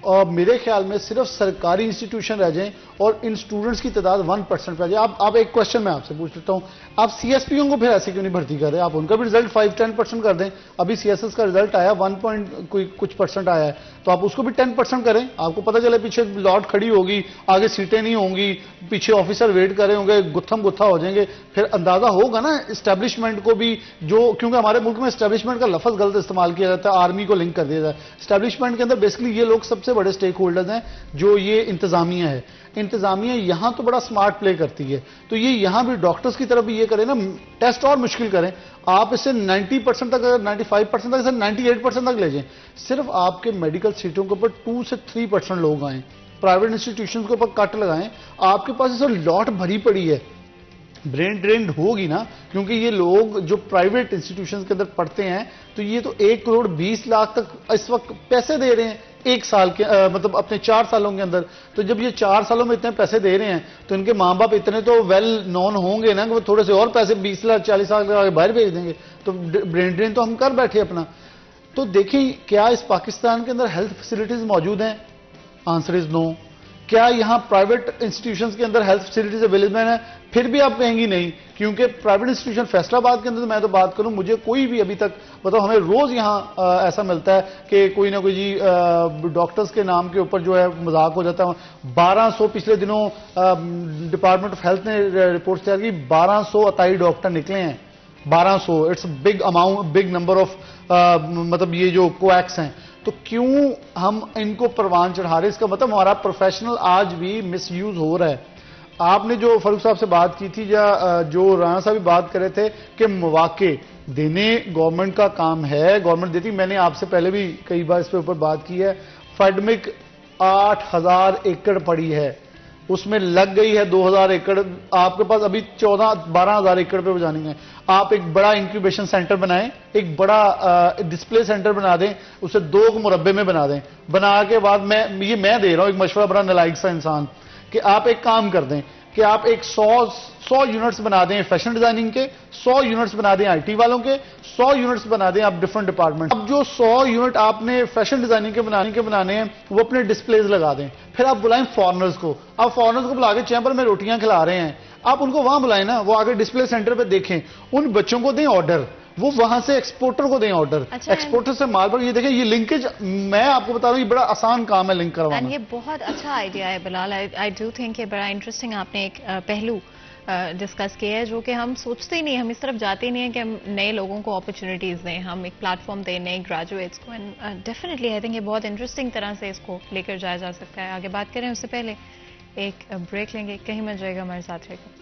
اور میرے خیال میں صرف سرکاری انسٹیٹیوشن رہ جائیں اور ان اسٹوڈنٹس کی تعداد 1% پہ آ جائے. آپ ایک کوشچن میں آپ سے پوچھ لیتا ہوں, آپ سی ایس پی او کو پھر ایسے کیوں نہیں بھرتی کر رہے؟ آپ ان کا بھی رزلٹ 5-10% کر دیں. ابھی سی ایس ایس کا رزلٹ آیا 1% آیا ہے, تو آپ اس کو بھی 10% کریں. آپ کو پتہ چلے پیچھے لاٹ کھڑی ہوگی, آگے سیٹیں نہیں ہوں گی, پیچھے آفیسر ویٹ کر رہے ہوں گے, گتھم گتھا ہو جائیں گے. پھر اندازہ ہوگا نا اسٹیبلشمنٹ کو بھی, جو کیونکہ ہمارے ملک میں اسٹیبلشمنٹ کا لفظ غلط استعمال کیا جاتا ہے, آرمی کو لنک کر دیا جاتا ہے. اسٹیبلشمنٹ کے اندر بیسکلی یہ لوگ سب سے بڑے اسٹیک ہولڈرز ہیں جو یہ انتظامیہ ہے. انتظامیہ یہاں تو بڑا سمارٹ پلے کرتی ہے, تو یہ یہاں بھی ڈاکٹرز کی طرف بھی یہ کریں نا, ٹیسٹ اور مشکل کریں. آپ اسے 90% تک, 95% تک, 98% تک لے جائیں. صرف آپ کے میڈیکل سیٹوں کے اوپر 2 سے 3% لوگ آئیں. پرائیویٹ انسٹیٹیوشنز کے اوپر کٹ لگائیں. آپ کے پاس اسے لاٹ بھری پڑی ہے, برین ڈرینڈ ہوگی نا, کیونکہ یہ لوگ جو پرائیویٹ انسٹیٹیوشنز کے اندر پڑھتے ہیں تو یہ تو 1,20,00,000 تک اس وقت پیسے دے رہے ہیں ایک سال کے, مطلب اپنے 4 سالوں کے اندر. تو جب یہ 4 سالوں میں اتنے پیسے دے رہے ہیں تو ان کے ماں باپ اتنے تو ویل نون ہوں گے نا کہ وہ تھوڑے سے اور پیسے 20 لاکھ 40 لاکھ کے باہر بھیج دیں گے. تو برین ڈرین تو ہم کر بیٹھے اپنا. تو دیکھیں کیا اس پاکستان کے اندر ہیلتھ فیسلٹیز موجود ہیں؟ آنسر از نو. کیا یہاں پرائیویٹ انسٹیٹیوشنز کے اندر ہیلتھ فیسلٹیز اویلیبل ہیں؟ پھر بھی آپ کہیں گی نہیں, کیونکہ پرائیویٹ انسٹیٹیوشن فیصل آباد کے اندر میں تو بات کروں, مجھے کوئی بھی ابھی تک بتاؤ, ہمیں روز یہاں ایسا ملتا ہے کہ کوئی نہ کوئی جی ڈاکٹرز کے نام کے اوپر جو ہے مذاق ہو جاتا ہے. 1200 پچھلے دنوں ڈپارٹمنٹ آف ہیلتھ نے رپورٹس تیار کی, 1200 عطائی ڈاکٹر نکلے ہیں. 1200, it's big amount, big number of, مطلب یہ جو کویکس ہیں. تو کیوں ہم ان کو پروان چڑھا رہے؟ اس کا مطلب ہمارا پروفیشنل آج بھی مس یوز ہو رہا ہے. آپ نے جو فاروق صاحب سے بات کی تھی یا جو رانا صاحب بھی بات کر رہے تھے کہ مواقع دینے گورنمنٹ کا کام ہے, گورنمنٹ دیتی. میں نے آپ سے پہلے بھی کئی بار اس پہ اوپر بات کی ہے. فیڈمک 8,000 ایکڑ پڑی ہے, اس میں لگ گئی ہے 2,000 ایکڑ. آپ کے پاس ابھی 12,000 ایکڑ پہ جانی ہے. آپ ایک بڑا انکیوبیشن سینٹر بنائیں, ایک بڑا ڈسپلے سینٹر بنا دیں, اسے 2 مربع میں بنا دیں. بنا کے بعد میں دے رہا ہوں ایک مشورہ, بڑا نالائق سا انسان, کہ آپ ایک کام کر دیں کہ آپ ایک 100 یونٹس بنا دیں فیشن ڈیزائننگ کے, 100 یونٹس بنا دیں آئی ٹی والوں کے, 100 یونٹس بنا دیں آپ ڈفرنٹ ڈپارٹمنٹ. اب جو 100 یونٹ آپ نے فیشن ڈیزائننگ کے بنانے ہیں وہ اپنے ڈسپلیز لگا دیں. پھر آپ بلائیں فارنرز کو, آپ فارنرز کو بلا کے چیمبر میں روٹیاں کھلا رہے ہیں, آپ ان کو وہاں بلائیں نا, وہ آگے ڈسپلے سینٹر پہ دیکھیں. ان بچوں کو دیں آرڈر, وہ وہاں سے ایکسپورٹر کو دیں آرڈر, ایکسپورٹر سے مال پر. یہ دیکھیں یہ لنکیج, میں آپ کو بتا رہا ہوں یہ بڑا آسان کام ہے لنک کروانا. یہ بہت اچھا آئیڈیا ہے بلال. آئی ڈو تھنک یہ بڑا انٹرسٹنگ آپ نے ایک پہلو ڈسکس کیا ہے جو کہ ہم سوچتے ہی نہیں, ہم اس طرف جاتے ہی نہیں ہیں کہ ہم نئے لوگوں کو اپرچونیٹیز دیں, ہم ایک پلیٹ فارم دیں نئے گریجویٹس کو. اینڈ ڈیفینیٹلی آئی تھنک یہ بہت انٹرسٹنگ طرح سے اس کو لے کر جایا جا سکتا ہے. آگے بات کریں اس سے پہلے ایک بریک لیں گے, کہیں مت جائے گا, ہمارے ساتھ رہے گا.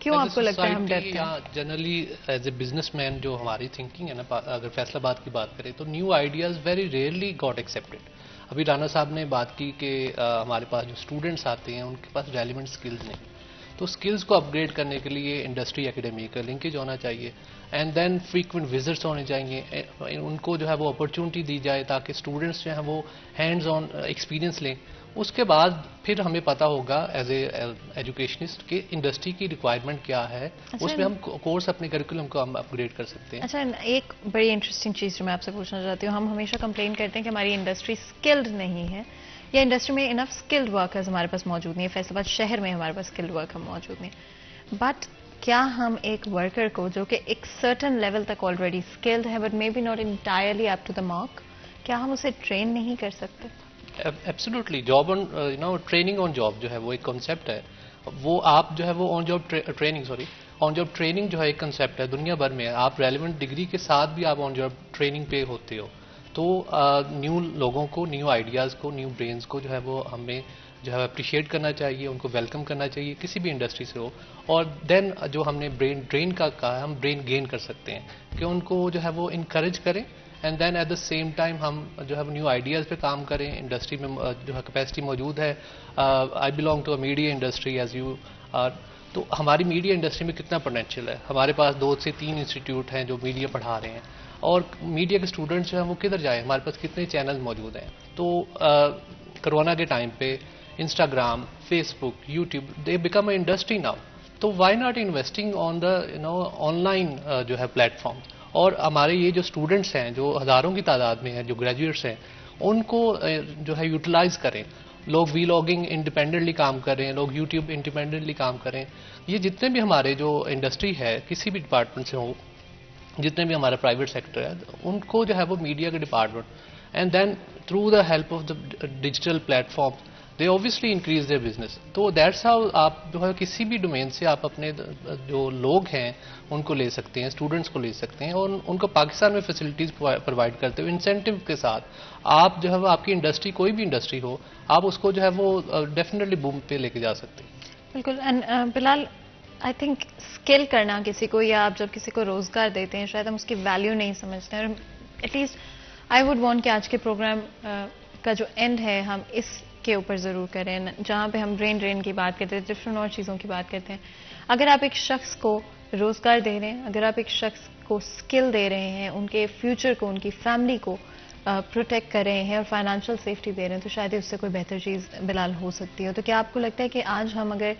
کیوں آپ کو لگتا ہے ہم ڈرتے ہیں؟ Generally as a business man جو ہماری تھنکنگ ہے نا، اگر فیصل آباد کی بات کریں تو new ideas very rarely got accepted. ابھی رانا صاحب نے بات کی کہ ہمارے پاس جو اسٹوڈنٹس آتے ہیں ان کے پاس ریلیونٹ اسکلز نہیں، تو اسکلز کو اپ گریڈ کرنے کے لیے انڈسٹری اکیڈمی کا لنکیج ہونا چاہیے، اینڈ دین فریکوینٹ وزٹس ہونے چاہیے، ان کو جو ہے وہ اپرچونٹی دی جائے تاکہ اسٹوڈنٹس جو ہیں وہ ہینڈز آن ایکسپیرینس لیں. اس کے بعد پھر ہمیں پتہ ہوگا ایز اے ایجوکیشنسٹ کہ انڈسٹری کی ریکوائرمنٹ کیا ہے، اس میں ہم کورس اپنے کریکولم کو ہم اپ گریڈ کر سکتے ہیں. اچھا، ایک بڑی انٹرسٹنگ چیز جو میں آپ سے پوچھنا چاہتی ہوں، ہم ہمیشہ کمپلین کرتے ہیں کہ ہماری انڈسٹری اسکلڈ نہیں ہے، یا انڈسٹری میں انف اسکلڈ ورکرز ہمارے پاس موجود نہیں ہے. فیصل آباد شہر میں ہمارے پاس اسکلڈ ورکر موجود نہیں. بٹ کیا ہم ایک ورکر کو جو کہ ایک سرٹن لیول تک آلریڈی اسکلڈ ہے but may be not entirely up to the mark, کیا ہم اسے ٹرین نہیں کر سکتے؟ Absolutely. Job on training on job جو ہے وہ ایک کنسیپٹ ہے. وہ آپ جو ہے وہ آن جاب ٹریننگ جو ہے ایک کنسیپٹ ہے دنیا بھر میں. آپ ریلیونٹ ڈگری کے ساتھ بھی آپ آن جاب ٹریننگ پہ ہوتے ہو. تو نیو لوگوں کو، نیو آئیڈیاز کو، نیو برینز کو جو ہے وہ ہمیں جو ہے اپریشیٹ کرنا چاہیے، ان کو ویلکم کرنا چاہیے کسی بھی انڈسٹری سے ہو. اور دین جو ہم نے برین ڈرین کا کہا ہے، ہم برین گین کر سکتے ہیں کہ ان کو جو ہے وہ انکریج کریں، and then at the same time ہم جو ہے نیو آئیڈیاز پہ کام کریں. انڈسٹری میں جو ہے کیپیسٹی موجود ہے. I belong to a media industry as you are. تو ہماری میڈیا انڈسٹری میں کتنا پوٹینشیل ہے. ہمارے پاس 2 سے 3 انسٹیٹیوٹ ہیں جو میڈیا پڑھا رہے ہیں، اور میڈیا کے اسٹوڈنٹس جو ہیں وہ کدھر جائیں؟ ہمارے پاس کتنے چینل موجود ہیں. تو کرونا کے ٹائم پہ Instagram, Facebook, YouTube, they become a industry now. تو why not investing on the online جو ہے پلیٹ فارم. اور ہمارے یہ جو اسٹوڈنٹس ہیں جو ہزاروں کی تعداد میں ہیں، جو گریجویٹس ہیں، ان کو جو ہے یوٹیلائز کریں. لوگ وی لاگنگ انڈیپینڈنٹلی کام کریں، لوگ یوٹیوب انڈیپینڈنٹلی کام کریں. یہ جتنے بھی ہمارے جو انڈسٹری ہے کسی بھی ڈپارٹمنٹ سے ہو، جتنے بھی ہمارا پرائیویٹ سیکٹر ہے، ان کو جو ہے وہ میڈیا کے department, and then through the help of the digital platform they obviously increase their business. تو دیٹس ہاؤ آپ جو ہے کسی بھی ڈومین سے آپ اپنے جو لوگ ہیں ان کو لے سکتے ہیں، اسٹوڈنٹس کو لے سکتے ہیں، اور ان کو پاکستان میں فیسلٹیز پرووائڈ کرتے ہوئے انسینٹیو کے ساتھ آپ جو ہے وہ آپ کی انڈسٹری کوئی بھی انڈسٹری ہو، آپ اس کو جو ہے وہ ڈیفینیٹلی بوم پہ لے کے جا سکتے ہیں. بالکل. And Bilal, I think skill کرنا کسی کو، یا آپ جب کسی کو روزگار دیتے ہیں شاید ہم اس کی ویلیو نہیں سمجھتے ہیں. At least I would want کہ آج کے پروگرام کا جو اینڈ ہے ہم اس کے اوپر ضرور کریں، جہاں پہ ہم برین ڈرین کی بات کرتے ہیں، ڈفرینٹ اور چیزوں کی بات کرتے ہیں. اگر آپ ایک شخص کو روزگار دے رہے ہیں، اگر آپ ایک شخص کو اسکل دے رہے ہیں، ان کے فیوچر کو، ان کی فیملی کو پروٹیکٹ کر رہے ہیں اور فائنینشیل سیفٹی دے رہے ہیں، تو شاید اس سے کوئی بہتر چیز بلال ہو سکتی ہے. تو کیا آپ کو لگتا ہے کہ آج ہم اگر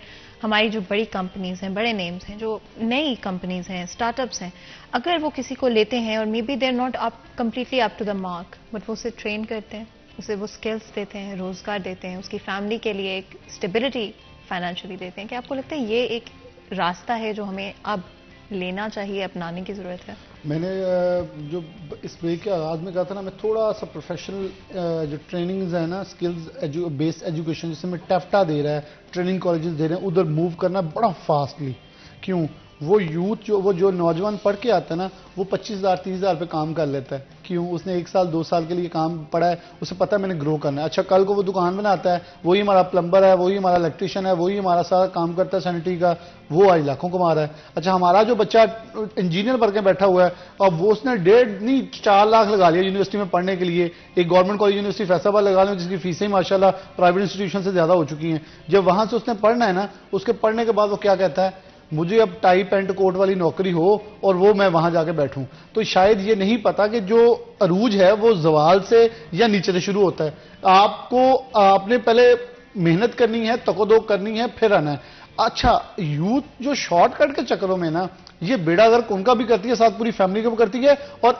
ہماری جو بڑی کمپنیز ہیں، بڑے نیمز ہیں، جو نئی کمپنیز ہیں، اسٹارٹ اپس ہیں، اگر وہ کسی کو لیتے ہیں اور may be they are not completely up to the mark, but وہ اسے ٹرین کرتے ہیں، اسے وہ اسکلس دیتے ہیں، روزگار دیتے ہیں، اس کی فیملی کے لیے ایک اسٹیبلٹی فائنینشلی دیتے ہیں، کیا آپ کو لگتا ہے یہ ایک راستہ ہے جو ہمیں اب لینا چاہیے، اپنانے کی ضرورت ہے؟ میں نے جو اس بریک کے آغاز میں کہا تھا نا، میں تھوڑا سا پروفیشنل جو ٹریننگز ہیں نا، اسکلز بیسڈ ایجوکیشن، جس میں ٹیفٹا دے رہا ہے، ٹریننگ کالجز دے رہے ہیں، ادھر موو کرنا بڑا فاسٹلی. کیوں؟ وہ یوتھ جو نوجوان پڑھ کے آتا ہے نا، وہ 25,000 30,000 پہ کام کر لیتا ہے. کیوں؟ اس نے 1 سال 2 سال کے لیے کام پڑھا ہے، اسے پتا ہے میں نے گرو کرنا ہے. اچھا، کل کو وہ دکان بناتا ہے، وہی ہمارا پلمبر ہے، وہی ہمارا الیکٹریشین ہے، وہی ہمارا سارا کام کرتا ہے سینیٹری کا، وہ آج لاکھوں کما رہا ہے. اچھا، ہمارا جو بچہ انجینئر بن کے بیٹھا ہوا ہے، اور وہ اس نے 4 لاکھ لگا لیا یونیورسٹی میں پڑھنے کے لیے، ایک گورنمنٹ کالج یونیورسٹی فیصل آباد لگا لیں جس کی فیسیں ماشاءاللہ پرائیویٹ انسٹیٹیوشن سے زیادہ ہو چکی ہیں. جب وہاں سے اس نے پڑھنا ہے نا، اس کے پڑھنے کے بعد وہ کیا کہتا ہے؟ مجھے اب ٹائی پینٹ کوٹ والی نوکری ہو اور وہ میں وہاں جا کے بیٹھوں. تو شاید یہ نہیں پتا کہ جو عروج ہے وہ زوال سے یا نیچے سے شروع ہوتا ہے. آپ نے پہلے محنت کرنی ہے، تقدوق کرنی ہے، پھر آنا ہے. اچھا، یوتھ جو شارٹ کٹ کے چکروں میں نا، یہ بیڑا غرق ان کا بھی کرتی ہے، ساتھ پوری فیملی کا بھی کرتی ہے، اور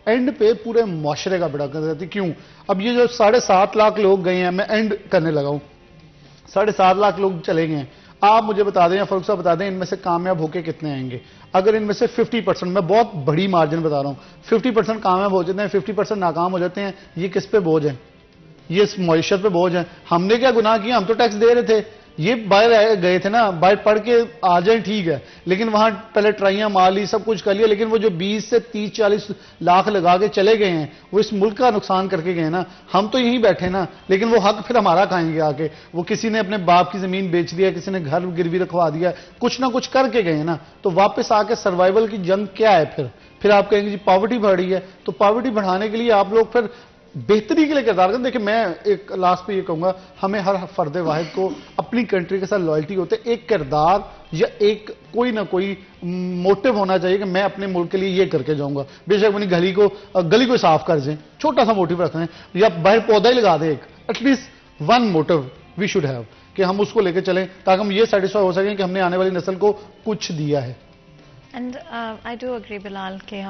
اینڈ پہ پورے معاشرے کا بیڑا غرق کرتی ہے. کیوں؟ اب یہ جو 7.5 لاکھ لوگ گئے ہیں، میں اینڈ کرنے لگا ہوں، 7.5 لاکھ لوگ چلے گئے ہیں. آپ مجھے بتا دیں یا فاروق صاحب بتا دیں، ان میں سے کامیاب ہو کے کتنے آئیں گے؟ اگر ان میں سے 50%، میں بہت بڑی مارجن بتا رہا ہوں، 50% کامیاب ہو جاتے ہیں، 50% ناکام ہو جاتے ہیں، یہ کس پہ بوجھ ہے؟ یہ اس معیشت پہ بوجھ ہے. ہم نے کیا گناہ کیا؟ ہم تو ٹیکس دے رہے تھے. یہ باہر گئے تھے نا, باہر پڑھ کے آ جائیں ٹھیک ہے, لیکن وہاں پہلے ٹرائیاں مار لی, سب کچھ کر لیا, لیکن وہ جو 20 سے 30-40 لاکھ لگا کے چلے گئے ہیں, وہ اس ملک کا نقصان کر کے گئے نا. ہم تو یہیں بیٹھے نا, لیکن وہ حق پھر ہمارا کھائیں گے آ کے. وہ کسی نے اپنے باپ کی زمین بیچ دیا, کسی نے گھر گروی رکھوا دیا, کچھ نہ کچھ کر کے گئے نا. تو واپس آ کے سروائیول کی جنگ کیا ہے پھر آپ کہیں گے جی پاورٹی بڑھ رہی ہے, تو پاورٹی بڑھانے کے لیے آپ لوگ پھر بہتری کے لیے کردار کریں. دیکھیں میں ایک لاسٹ پہ یہ کہوں گا, ہمیں ہر فرد واحد کو اپنی کنٹری کے ساتھ لائلٹی ہوتے, ایک کردار یا ایک کوئی نہ کوئی موٹو ہونا چاہیے کہ میں اپنے ملک کے لیے یہ کر کے جاؤں گا. بے شک اپنی گلی کو صاف کر دیں, چھوٹا سا موٹو رکھیں, یا باہر پودا ہی لگا دیں ایک, at least one motto we should have, کہ ہم اس کو لے کے چلیں تاکہ ہم یہ سیٹسفائی ہو سکیں کہ ہم نے آنے والی نسل کو کچھ دیا ہے. اینڈ آئی ڈو اگری بلال کہ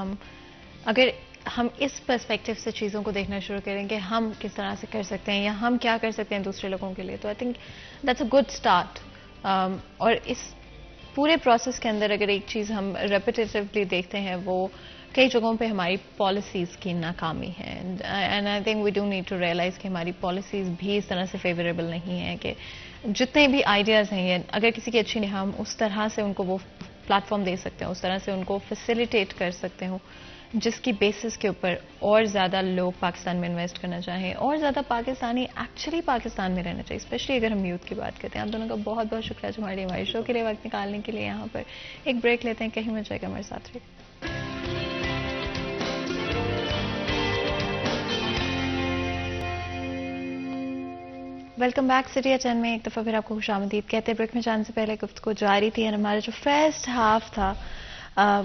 اگر ہم اس پرسپیکٹو سے چیزوں کو دیکھنا شروع کریں کہ ہم کس طرح سے کر سکتے ہیں یا ہم کیا کر سکتے ہیں دوسرے لوگوں کے لیے, تو آئی think that's a good start. اور اس پورے پروسیس کے اندر اگر ایک چیز ہم ریپیٹیٹیولی دیکھتے ہیں, وہ کئی جگہوں پہ ہماری پالیسیز کی ناکامی ہے. And I think we do need to realize کہ ہماری پالیسیز بھی اس طرح سے فیوریبل نہیں ہیں کہ جتنے بھی آئیڈیاز ہیں, اگر کسی کی اچھی نہیں, ہم اس طرح سے ان کو وہ پلیٹ فارم دے سکتے ہیں, اس طرح سے ان کو فیسیلیٹیٹ کر سکتے ہوں جس کی بیسس کے اوپر اور زیادہ لوگ پاکستان میں انویسٹ کرنا چاہیں, اور زیادہ پاکستانی ایکچولی پاکستان میں رہنا چاہیے, اسپیشلی اگر ہم یوتھ کی بات کرتے ہیں. آپ دونوں کا بہت بہت شکریہ جو ہمارے شو کے لیے وقت نکالنے کے لیے یہاں پر. ایک بریک لیتے ہیں, کہیں مل جائے گا ہمارے ساتھ رہے. Welcome back City H N میں ایک دفعہ پھر آپ کو خوش آمدید کہتے ہیں. بریک میں جانے سے پہلے گفتگو جاری تھی, اور ہمارا جو فرسٹ ہاف تھا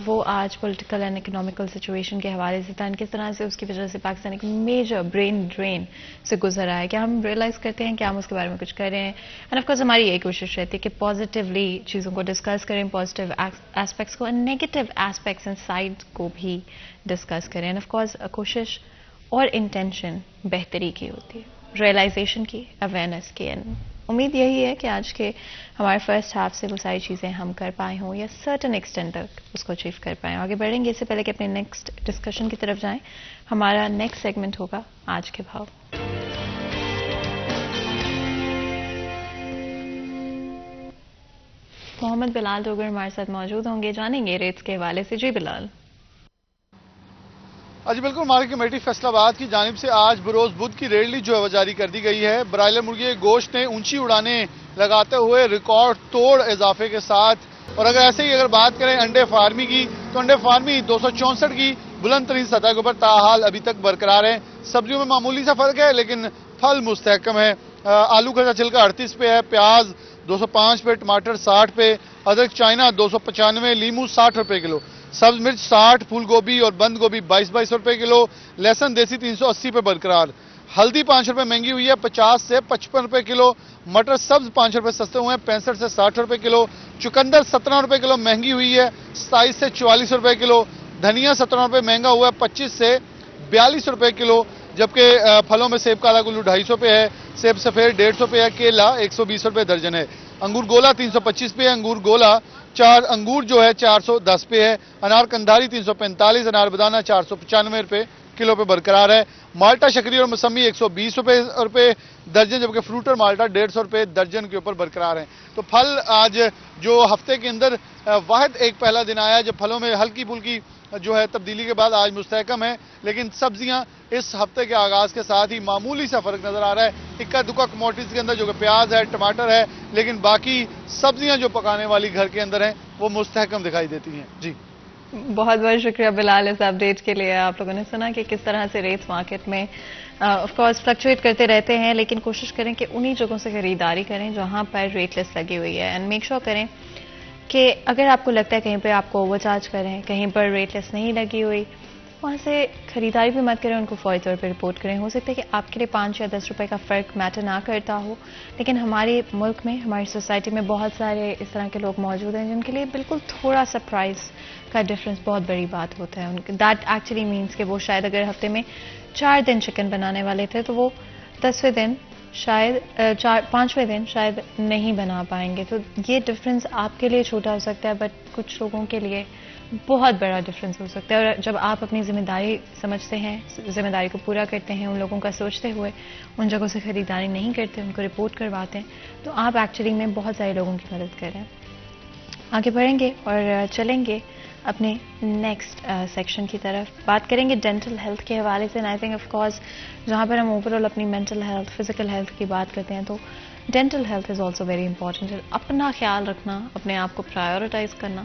وہ آج پولیٹیکل اینڈ اکنامیکل سچویشن کے حوالے سے تھا, کس طرح سے اس کی وجہ سے پاکستان ایک میجر برین ڈرین سے گزر رہا ہے. کیا ہم ریئلائز کرتے ہیں کہ ہم اس کے بارے میں کچھ کر رہے ہیں؟ اینڈ آف کورس ہماری یہی کوشش رہتی ہے کہ پازیٹیولی چیزوں کو ڈسکس کریں, پازیٹیو ایسپیکٹس کو, اور نیگیٹو ایسپیکٹس اینڈ سائڈ کو بھی ڈسکس کریں. اینڈ آف کورس کوشش اور انٹینشن بہتری کی ہوتی ہے, ریئلائزیشن کی, اویئرنیس کی. امید یہی ہے کہ آج کے ہمارے فرسٹ ہاف سے وہ ساری چیزیں ہم کر پائے ہوں یا سرٹن ایکسٹینٹ تک اس کو اچیو کر پائیں. آگے بڑھیں گے, اس سے پہلے کہ اپنے نیکسٹ ڈسکشن کی طرف جائیں. ہمارا نیکسٹ سیگمنٹ ہوگا آج کے بھاؤ. محمد بلال ڈوگر ہمارے ساتھ موجود ہوں گے, جانیں گے ریٹس کے حوالے سے. جی بلال. جی بالکل, مارکیٹ کمیٹی فیصل آباد کی جانب سے آج بروز بدھ کی ریٹ جو ہے وہ جاری کر دی گئی ہے. برائیلر مرغی کے گوشت نے اونچی اڑانیں لگاتے ہوئے ریکارڈ توڑ اضافے کے ساتھ. اور اگر ایسے ہی اگر بات کریں انڈے فارمی کی, تو انڈے فارمی 264 کی بلند ترین سطح کے اوپر تاحال ابھی تک برقرار ہے. سبزیوں میں معمولی سا فرق ہے, لیکن پھل مستحکم ہے. آلو کا چھلکا 38 پہ ہے, پیاز 205 پہ, ٹماٹر 60 پہ, ادرک چائنا 295, لیمو 60 روپے کلو, سبز مرچ 60, پھول گوبھی اور بند گوبھی 22 روپے کلو, لہسن دیسی 380 پہ برقرار. ہلدی 5 روپے مہنگی ہوئی ہے, 50 سے 55 روپے کلو. مٹر سبز 5 روپے سستے ہوئے ہیں, 65 سے 60 روپے کلو. چکندر 17 روپے کلو مہنگی ہوئی ہے, 27 سے 44 روپے کلو. دھنیا 17 روپے مہنگا ہوا ہے, 25 سے 42 روپے کلو. جبکہ پھلوں میں سیب کالا گلو 250 پہ ہے, سیب سفید 150 پہ ہے, کیلا 120 روپے درجن ہے. انگور گولا 325 پہ ہے, انگور گولا انگور جو ہے 410 پہ ہے. انار کندھاری 345, انار بدانا 495 روپے کلو پہ برقرار ہے. مالٹا شکری اور موسمی 120 روپے درجن, جبکہ فروٹ اور مالٹا 150 روپے درجن کے اوپر برقرار ہیں. تو پھل آج جو ہفتے کے اندر واحد ایک پہلا دن آیا جب پھلوں میں ہلکی پھلکی جو ہے تبدیلی کے بعد آج مستحکم ہے, لیکن سبزیاں اس ہفتے کے آغاز کے ساتھ ہی معمولی سا فرق نظر آ رہا ہے. اکا دکا کموڈیٹیز کے اندر جو کہ پیاز ہے, ٹماٹر ہے, لیکن باقی سبزیاں جو پکانے والی گھر کے اندر ہیں وہ مستحکم دکھائی دیتی ہیں. جی بہت بہت شکریہ بلال اس اپڈیٹ کے لیے. آپ لوگوں نے سنا کہ کس طرح سے ریٹس مارکیٹ میں آف کورس فلکچویٹ کرتے رہتے ہیں, لیکن کوشش کریں کہ انہی جگہوں سے خریداری کریں جہاں پر ریٹ لسٹ لگی ہوئی ہے. اینڈ میک شیور کریں کہ اگر آپ کو لگتا ہے کہیں پہ آپ کو اوور چارج کریں, کہیں پر ریٹ لسٹ نہیں لگی ہوئی, وہاں سے خریداری بھی مت کریں, ان کو فوری طور پہ رپورٹ کریں. ہو سکتا ہے کہ آپ کے لیے 5 یا 10 روپے کا فرق میٹر نہ کرتا ہو, لیکن ہمارے ملک میں, ہماری سوسائٹی میں بہت سارے اس طرح کے لوگ موجود ہیں جن کے لیے بالکل تھوڑا سا پرائز کا ڈفرنس بہت بڑی بات ہوتا ہے. دیٹ ایکچولی مینس کہ وہ شاید اگر ہفتے میں 4 دن چکن بنانے والے تھے تو وہ 10ویں دن شاید 5ویں دن شاید نہیں بنا پائیں گے. تو یہ ڈفرنس آپ کے لیے چھوٹا ہو سکتا ہے, بٹ کچھ لوگوں کے لیے بہت بڑا ڈفرینس ہو سکتا ہے. اور جب آپ اپنی ذمہ داری سمجھتے ہیں, ذمہ داری کو پورا کرتے ہیں, ان لوگوں کا سوچتے ہوئے ان جگہوں سے خریداری نہیں کرتے, ان کو رپورٹ کرواتے ہیں, تو آپ ایکچولی میں بہت سارے لوگوں کی مدد کر رہے ہیں. آگے بڑھیں گے اور چلیں گے اپنے نیکسٹ سیکشن کی طرف. بات کریں گے ڈینٹل ہیلتھ کے حوالے سے. آئی تھنک آف کورس جہاں پر ہم اوور آل اپنی مینٹل ہیلتھ, فزیکل ہیلتھ کی بات کرتے ہیں, تو dental health is also very important. اپنا خیال رکھنا, اپنے آپ کو پرائیورٹائز کرنا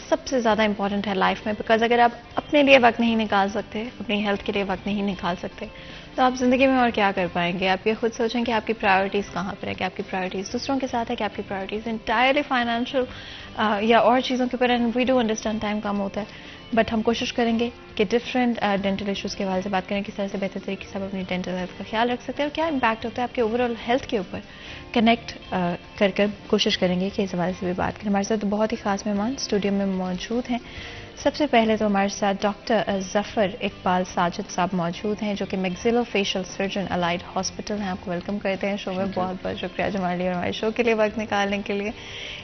سب سے زیادہ امپورٹنٹ ہے لائف میں. بیکاز اگر آپ اپنے لیے وقت نہیں نکال سکتے, اپنی ہیلتھ کے لیے وقت نہیں نکال سکتے, تو آپ زندگی میں اور کیا کر پائیں گے؟ آپ یہ خود سوچیں کہ آپ کی پرائیورٹیز کہاں پر ہے, کہ آپ کی پرائیورٹیز دوسروں کے ساتھ ہے, کہ آپ کی پرائیورٹیز انٹائرلی فائنینشیل یا اور چیزوں کے اوپر. And we do understand time کم ہوتا ہے, بٹ ہم کوشش کریں گے کہ ڈفرینٹ ڈینٹل ایشوز کے حوالے سے بات کریں, کس طرح سے بہتر طریقے سے آپ اپنی ڈینٹل ہیلتھ کا خیال رکھ سکتے ہیں, اور کیا امپیکٹ ہوتا ہے آپ کے اوور آل ہیلتھ کے اوپر. کنیکٹ کر کوشش کریں گے کہ اس حوالے سے بھی بات کریں. ہمارے ساتھ بہت ہی خاص مہمان اسٹوڈیو میں موجود ہیں. سب سے پہلے تو ہمارے ساتھ ڈاکٹر ظفر اقبال ساجد صاحب موجود ہیں, جو کہ میگزیلو فیشل سرجن الائڈ ہاسپٹل ہیں. آپ کو ویلکم کرتے ہیں شو میں. بہت بہت شکریہ ہمارے لیے اور ہمارے شو کے لیے وقت نکالنے کے لیے.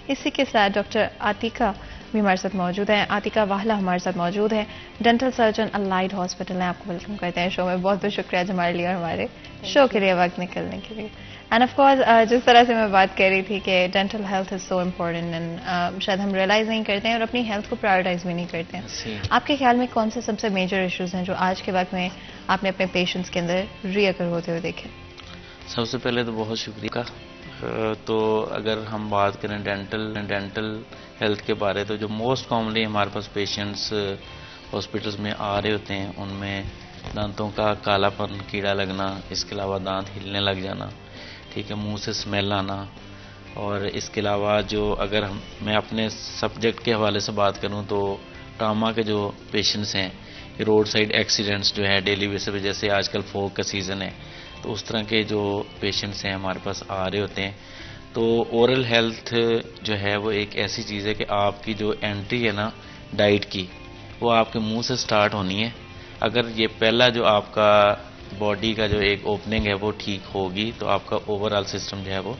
اسی کے ساتھ ڈاکٹر عاتقہ بھی ہمارے ساتھ موجود ہیں. عاتقہ واہلہ ہمارے ساتھ موجود ہیں, ڈینٹل سرجن الائڈ ہاسپٹل ہیں. آپ کو ویلکم کرتے ہیں شو میں. بہت بہت شکریہ ہمارے لیے اور ہمارے شو کے لیے وقت نکلنے کے لیے. اینڈ آف کورس جس طرح سے میں بات کر رہی تھی کہ dental health is so important, and شاید ہم ریئلائز نہیں کرتے ہیں اور اپنی ہیلتھ کو پرائیورٹائز بھی نہیں کرتے ہیں. آپ کے خیال میں کون سے سب سے میجر ایشوز ہیں جو آج کے وقت میں آپ نے اپنے پیشنٹس کے اندر ری اکر ہوتے ہوئے دیکھے؟ سب سے پہلے تو بہت شکریہ. تو اگر ہم بات کریں ڈینٹل ہیلتھ کے بارے, تو جو موسٹ کامنلی ہمارے پاس پیشنٹس ہاسپٹلس میں آ رہے ہوتے ہیں, ان میں دانتوں کا کالا پن, کیڑا لگنا, اس کے علاوہ دانت ہلنے لگ جانا, ٹھیک ہے, منہ سے اسمیل آنا, اور اس کے علاوہ جو اگر میں اپنے سبجیکٹ کے حوالے سے بات کروں تو ٹراما کے جو پیشنٹس ہیں, روڈ سائڈ ایکسیڈنٹس جو ہے ڈیلی بیسس پہ, جیسے آج کل فوگ کا سیزن ہے, تو اس طرح کے جو پیشنٹس ہیں ہمارے پاس آ رہے ہوتے ہیں. تو اورل ہیلتھ جو ہے وہ ایک ایسی چیز ہے کہ آپ کی جو انٹری ہے نا ڈائٹ کی, وہ آپ کے منہ سے سٹارٹ ہونی ہے. اگر یہ پہلا جو آپ کا باڈی کا جو ایک اوپننگ ہے وہ ٹھیک ہوگی, تو آپ کا اوور آل سسٹم جو ہے وہ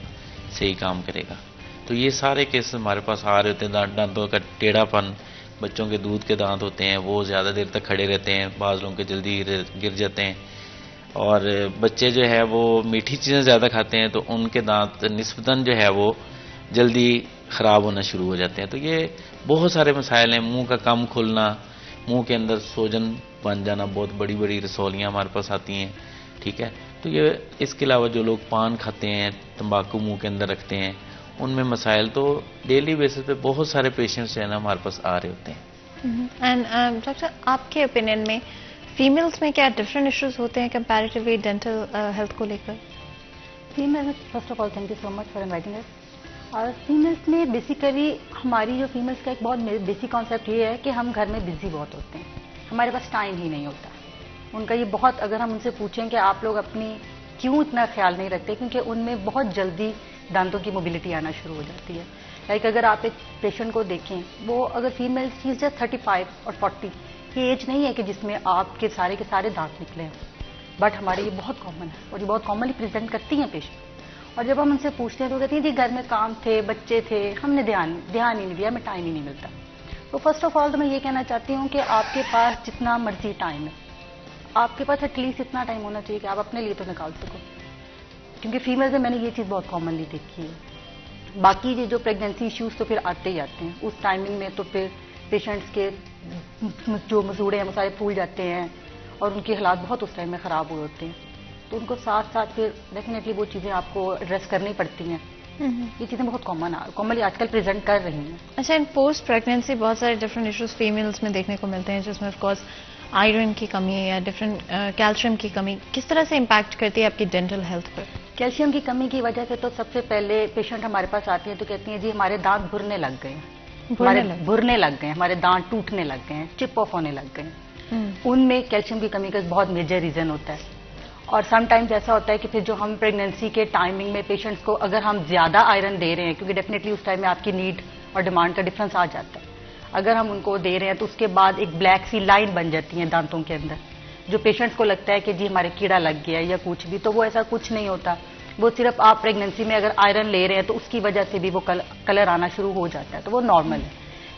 صحیح کام کرے گا. تو یہ سارے کیسز ہمارے پاس آ رہے ہوتے ہیں. دانتوں کا ٹیڑھا پن, بچوں کے دودھ کے دانت ہوتے ہیں وہ زیادہ دیر تک کھڑے رہتے ہیں, بعض لوگوں کے جلدی گر جاتے ہیں, اور بچے جو ہے وہ میٹھی چیزیں زیادہ کھاتے ہیں تو ان کے دانت نسبتاً جو ہے وہ جلدی خراب ہونا شروع ہو جاتے ہیں. تو یہ بہت سارے مسائل ہیں. منہ کا کم کھلنا, منہ کے اندر سوجن بن جانا, بہت بڑی بڑی رسولیاں ہمارے پاس آتی ہیں, ٹھیک ہے. تو یہ اس کے علاوہ جو لوگ پان کھاتے ہیں, تمباکو منہ کے اندر رکھتے ہیں, ان میں مسائل. تو ڈیلی بیسس پہ بہت سارے پیشنٹس جو ہے نا ہمارے پاس آ رہے ہوتے ہیں. اینڈ ڈاکٹر, آپ کے اوپینین میں فیمیلز میں کیا ڈفرینٹ ایشوز ہوتے ہیں کمپیریٹیولی ڈینٹل ہیلتھ کو لے کر؟ Female, first of all thank you so much for inviting us. اور فیمیلس میں بیسیکلی ہماری جو فیمیلس کا ایک بہت بیسک کانسیپٹ یہ ہے کہ ہم گھر میں بزی بہت ہوتے ہیں, ہمارے پاس ٹائم ہی نہیں ہوتا. ان کا یہ بہت, اگر ہم ان سے پوچھیں کہ آپ لوگ اپنی کیوں اتنا خیال نہیں رکھتے, کیونکہ ان میں بہت جلدی دانتوں کی موبلٹی آنا شروع ہو جاتی ہے. لائک اگر آپ ایک پیشنٹ کو دیکھیں, وہ اگر فیمیل چیز جسٹ 35 اور 40, یہ ایج نہیں ہے کہ جس میں آپ کے سارے دانت نکلے ہیں, بٹ ہمارے یہ بہت کامن ہے اور یہ بہت کامنلی پریزنٹ کرتی ہیں پیشنٹ. اور جب ہم ان سے پوچھتے ہیں تو کہتے ہیں جی گھر میں کام تھے, بچے تھے, ہم نے دھیان ہی نہیں دیا, ہمیں ٹائم ہی نہیں ملتا. تو فرسٹ آف آل تو میں یہ کہنا چاہتی ہوں کہ آپ کے پاس جتنا مرضی ٹائم ہے, آپ کے پاس ایٹ لیسٹ اتنا ٹائم ہونا چاہیے کہ آپ اپنے لیے تو نکال سکو, کیونکہ فیمیل سے میں نے یہ چیز بہت کامنلی دیکھی ہے. باقی یہ جو پریگنینسی ایشوز تو پھر آتے ہی آتے ہیں اس ٹائمنگ میں, تو پھر پیشنٹس کے جو مسوڑے ہیں وہ سارے پھول جاتے ہیں اور ان کے حالات بہت اس ٹائم میں خراب ہوئے ہوتے ہیں. تو ان کو ساتھ ساتھ پھر ڈیفینیٹلی وہ چیزیں آپ کو ایڈریس کرنی پڑتی ہیں. یہ چیزیں بہت کامنلی آج کل پریزنٹ کر رہی ہیں. اچھا, ان پوسٹ پریگنینسی بہت سارے ڈفرینٹ ایشوز فیمیلز میں دیکھنے کو ملتے ہیں, جس میں آف کورس آئرن کی کمی یا ڈفرینٹ کیلشیم کی کمی کس طرح سے امپیکٹ کرتی ہے آپ کی ڈینٹل ہیلتھ پر؟ کیلشیم کی کمی کی وجہ سے تو سب سے پہلے پیشنٹ ہمارے پاس آتی ہیں تو کہتی ہیں جی ہمارے دانت بھرنے لگ گئے ہیں, ہمارے دانت ٹوٹنے لگ گئے ہیں, چپ آف ہونے لگ گئے ہیں. ان میں کیلشیم کی کمی کا بہت میجر ریزن ہوتا ہے. اور سم ٹائمز ایسا ہوتا ہے کہ پھر جو ہم پریگنینسی کے ٹائمنگ میں پیشنٹس کو اگر ہم زیادہ آئرن دے رہے ہیں, کیونکہ ڈیفینیٹلی اس ٹائم میں آپ کی نیڈ اور ڈیمانڈ کا ڈفرینس آ جاتا ہے, اگر ہم ان کو دے رہے ہیں تو اس کے بعد ایک بلیک سی لائن بن جاتی ہیں دانتوں کے اندر, جو پیشنٹس کو لگتا ہے کہ جی ہمارے کیڑا لگ گیا یا کچھ بھی. تو وہ ایسا کچھ نہیں ہوتا, وہ صرف آپ پریگنینسی میں اگر آئرن لے رہے ہیں تو اس کی وجہ سے بھی وہ کلر آنا شروع ہو جاتا ہے, تو وہ نارمل ہے.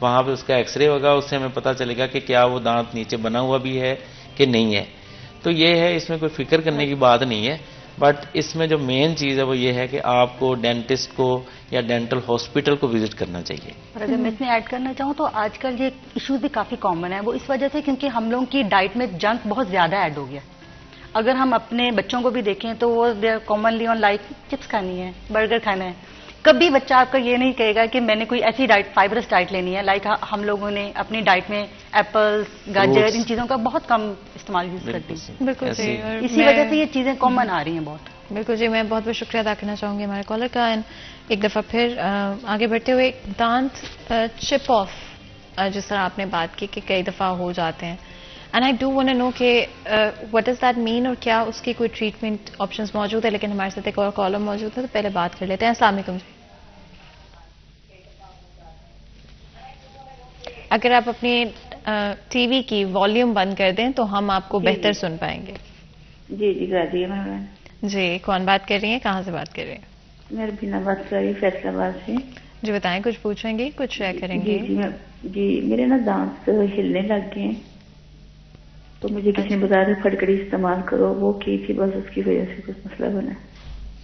وہاں پہ اس کا ایکس رے ہوگا, اس سے ہمیں پتہ چلے گا کہ کیا وہ دانت نیچے بنا ہوا بھی ہے کہ نہیں ہے. تو یہ ہے, اس میں کوئی فکر کرنے کی بات نہیں ہے, بٹ اس میں جو مین چیز ہے وہ یہ ہے کہ آپ کو ڈینٹسٹ کو یا ڈینٹل ہاسپٹل کو وزٹ کرنا چاہیے. اور اگر میں اس میں ایڈ کرنا چاہوں تو آج کل یہ ایشوز بھی کافی کامن ہے, وہ اس وجہ سے کیونکہ ہم لوگوں کی ڈائٹ میں جنک بہت زیادہ ایڈ ہو گیا. اگر ہم اپنے بچوں کو بھی دیکھیں تو وہ کامنلی آن لائک چپس کھانی ہے, برگر کھانا ہے. کبھی بچہ آپ کا یہ نہیں کہے گا کہ میں نے کوئی ایسی ڈائٹ, فائبرس ڈائٹ لینی ہے. لائک ہم لوگوں نے اپنی ڈائٹ میں ایپلس, گاجر, ان چیزوں کا بہت کم استعمال یوز کرتی ہیں. بالکل جی, اسی وجہ سے یہ چیزیں کامن آ رہی ہیں بہت. بالکل جی, میں بہت بہت شکریہ ادا کرنا چاہوں گی ہمارے کالر کا. ایک دفعہ پھر آگے بڑھتے ہوئے, دانت چپ آف جس طرح آپ نے بات کی کہ کئی دفعہ ہو جاتے ہیں, and I do want to know کہ وٹ ڈز دیٹ مین, اور کیا اس کی کوئی ٹریٹمنٹ آپشنز موجود ہے. لیکن ہمارے ساتھ ایک اور کالر موجود ہے, تو پہلے بات کر لیتے ہیں. السلام علیکم جی. اگر آپ اپنی ٹی وی کی والیوم بند کر دیں تو ہم آپ کو بہتر سن پائیں گے. جی جی کر دیے مہربانی. جی, کون بات کر رہی ہیں, کہاں سے بات کر رہی ہیں؟ میں بینا بات کر رہی ہوں, فیصلہ آباد سے. جی بتائیں, کچھ پوچھیں گی, کچھ شیئر کریں گے؟ جی میرے نا دانت ہلنے لگ گئے ہیں, تو مجھے کسی نے بتایا تھا پھٹکڑی استعمال کرو, وہ کی تھی, بس اس کی وجہ سے کچھ مسئلہ بنا.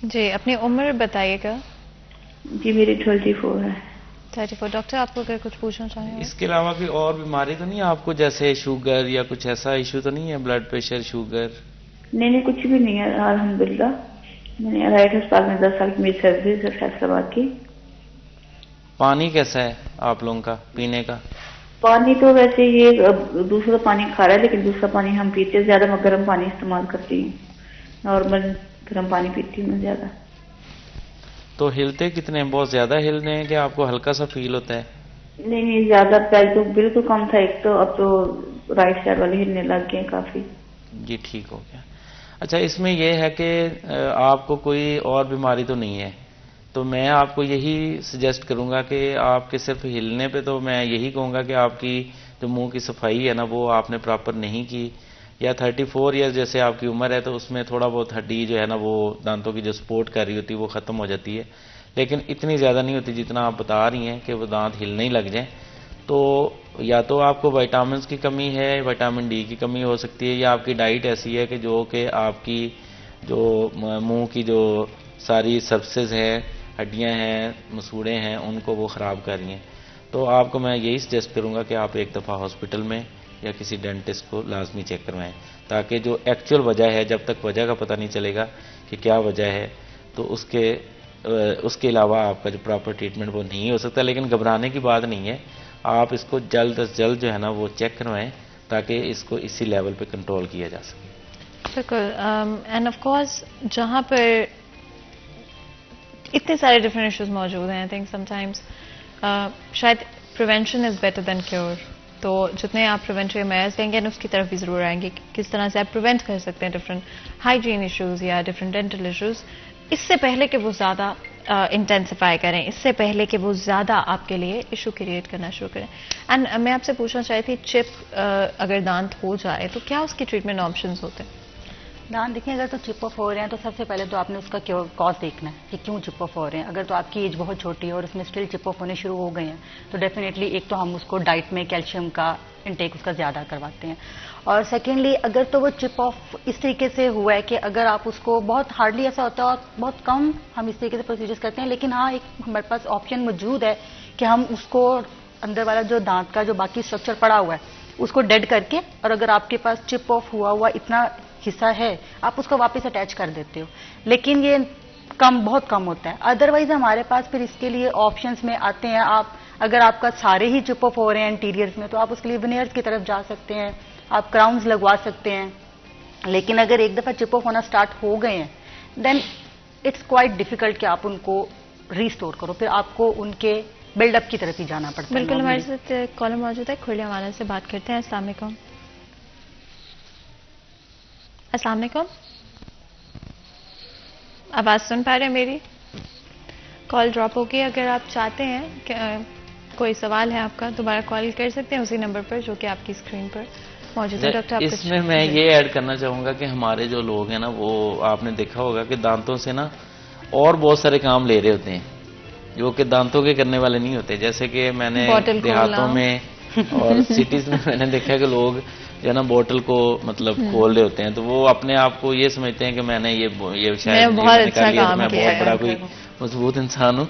جی, اپنی عمر بتائیے گا. جی میری 24 ہے. 34. ڈاکٹر آپ کو اگر کچھ پوچھنا چاہیں؟ اس کے علاوہ کوئی اور بیماری تو نہیں آپ کو, جیسے شوگر یا کچھ ایسا ایشو تو نہیں ہے, بلڈ پریشر, شوگر؟ نہیں کچھ بھی نہیں ہے الحمدللہ. میں نے رائٹ ہسپتال میں 10 سال کی میری سروس ہے فیصلہ آباد کی. پانی کیسا ہے آپ لوگوں کا پینے کا؟ پانی تو ویسے یہ دوسرا پانی کھا رہا ہے, لیکن دوسرا پانی ہم پیتے ہیں زیادہ. میں گرم پانی استعمال کرتی ہوں, نارمل گرم پانی پیتی ہوں میں زیادہ. تو ہلتے کتنے ہیں, بہت زیادہ ہلنے ہیں کہ آپ کو ہلکا سا فیل ہوتا ہے؟ نہیں زیادہ, پہلے تو بالکل کم تھا ایک تو, اب تو رائٹ سائڈ والے ہلنے لگ گئے کافی. جی ٹھیک ہو گیا. اچھا, اس میں یہ ہے کہ آپ کو کوئی اور بیماری تو نہیں ہے, تو میں آپ کو یہی سجیسٹ کروں گا کہ آپ کے صرف ہلنے پہ تو میں یہی کہوں گا کہ آپ کی جو منہ کی صفائی ہے نا وہ آپ نے پراپر نہیں کی, یا 34 ایئر جیسے آپ کی عمر ہے تو اس میں تھوڑا بہت ہڈی جو ہے نا وہ دانتوں کی جو سپورٹ کر رہی ہوتی ہے وہ ختم ہو جاتی ہے, لیکن اتنی زیادہ نہیں ہوتی جتنا آپ بتا رہی ہیں کہ وہ دانت ہلنے ہی لگ جائیں. تو یا تو آپ کو وائٹامنس کی کمی ہے, وائٹامن ڈی کی کمی ہو سکتی ہے, یا آپ کی ڈائٹ ایسی ہے کہ جو کہ آپ کی جو منہ کی جو ساری سرفسز ہیں, ہڈیاں ہیں, مسوڑے ہیں, ان کو وہ خراب کر رہی ہیں. تو آپ کو میں یہی سجیسٹ کروں گا کہ آپ ایک دفعہ ہاسپٹل میں یا کسی ڈینٹسٹ کو لازمی چیک کروائیں, تاکہ جو ایکچوئل وجہ ہے, جب تک وجہ کا پتہ نہیں چلے گا کہ کیا وجہ ہے, تو اس کے علاوہ آپ کا جو پراپر ٹریٹمنٹ وہ نہیں ہو سکتا. لیکن گھبرانے کی بات نہیں ہے, آپ اس کو جلد از جلد جو ہے نا وہ چیک کروائیں تاکہ اس کو اسی لیول پہ کنٹرول کیا جا سکے. بالکل, اینڈ آف کورس جہاں پر اتنے سارے ڈفرینٹ ایشوز موجود ہیں, آئی تھنک سم ٹائمس شاید prevention is better than cure. تو جتنے آپ پریونٹیو میئرز لیں گے اس کی طرف بھی ضرور آئیں گے کہ کس طرح سے آپ پریونٹ کر سکتے ہیں ڈفرینٹ ہائیجین ایشوز یا ڈفرینٹ ڈینٹل ایشوز, اس سے پہلے کہ وہ زیادہ انٹینسیفائی کریں, اس سے پہلے کہ وہ زیادہ آپ کے لیے ایشو کریٹ کرنا شروع کریں. اینڈ میں آپ سے پوچھنا چاہتی تھی, چپ اگر دانت ہو جائے تو کیا اس کی ٹریٹمنٹ آپشنز ہوتے ہیں؟ دانت دیکھیں, اگر تو چپ آف ہو رہے ہیں تو سب سے پہلے تو آپ نے اس کا کاز دیکھنا ہے کہ کیوں چپ آف ہو رہے ہیں. اگر تو آپ کی ایج بہت چھوٹی ہے اور اس میں اسٹل چپ آف ہونے شروع ہو گئے ہیں تو ڈیفینیٹلی ایک تو ہم اس کو ڈائٹ میں کیلشیم کا انٹیک اس کا زیادہ کرواتے ہیں, اور سیکنڈلی اگر تو وہ چپ آف اس طریقے سے ہوا ہے کہ اگر آپ اس کو بہت ہارڈلی ایسا ہوتا ہے اور بہت کم ہم اس طریقے سے پروسیجرز کرتے ہیں, لیکن ہاں ایک ہمارے پاس آپشن موجود ہے کہ ہم اس کو اندر والا جو دانت کا جو باقی اسٹرکچر پڑا ہوا ہے اس کو ڈیڈ کر کے, اور اگر آپ کے پاس چپ آف ہوا اتنا حصہ ہے آپ اس کو واپس اٹیچ کر دیتے ہو, لیکن یہ بہت کم ہوتا ہے. ادروائز ہمارے پاس پھر اس کے لیے آپشنس میں آتے ہیں, آپ اگر آپ کا سارے ہی چپ آف ہو رہے ہیں انٹیریئرز میں تو آپ اس کے لیے ونیئرز کی طرف جا سکتے ہیں, آپ کراؤنز لگوا سکتے ہیں. لیکن اگر ایک دفعہ چپ آف ہونا سٹارٹ ہو گئے ہیں دین اٹس کوائٹ ڈیفیکلٹ کہ آپ ان کو ریسٹور کرو, پھر آپ کو ان کے بلڈ اپ کی طرف ہی جانا پڑتا ہے. بالکل, ہمارے ساتھ کالر موجود ہے, کھولے حوالے سے بات کرتے ہیں. السلام علیکم. السلام علیکم, آواز سن پا رہے ہیں میری؟ کال ڈراپ ہوگی. اگر آپ چاہتے ہیں کہ کوئی سوال ہے آپ کا دوبارہ کال کر سکتے ہیں اسی نمبر پر جو کہ آپ کی اسکرین پر موجود ہے. ڈاکٹر اس میں یہ ایڈ کرنا چاہوں گا کہ ہمارے جو لوگ ہیں نا وہ آپ نے دیکھا ہوگا کہ دانتوں سے نا اور بہت سارے کام لے رہے ہوتے ہیں, جو کہ دانتوں کے کرنے والے نہیں ہوتے. جیسے کہ میں نے دیہاتوں میں اور سٹیز میں میں نے دیکھا کہ لوگ جو ہے نا بوٹل کو مطلب کھول رہے ہوتے ہیں, تو وہ اپنے آپ کو یہ سمجھتے ہیں کہ میں نے یہ شاید میں بہت بڑا کوئی مضبوط انسان ہوں.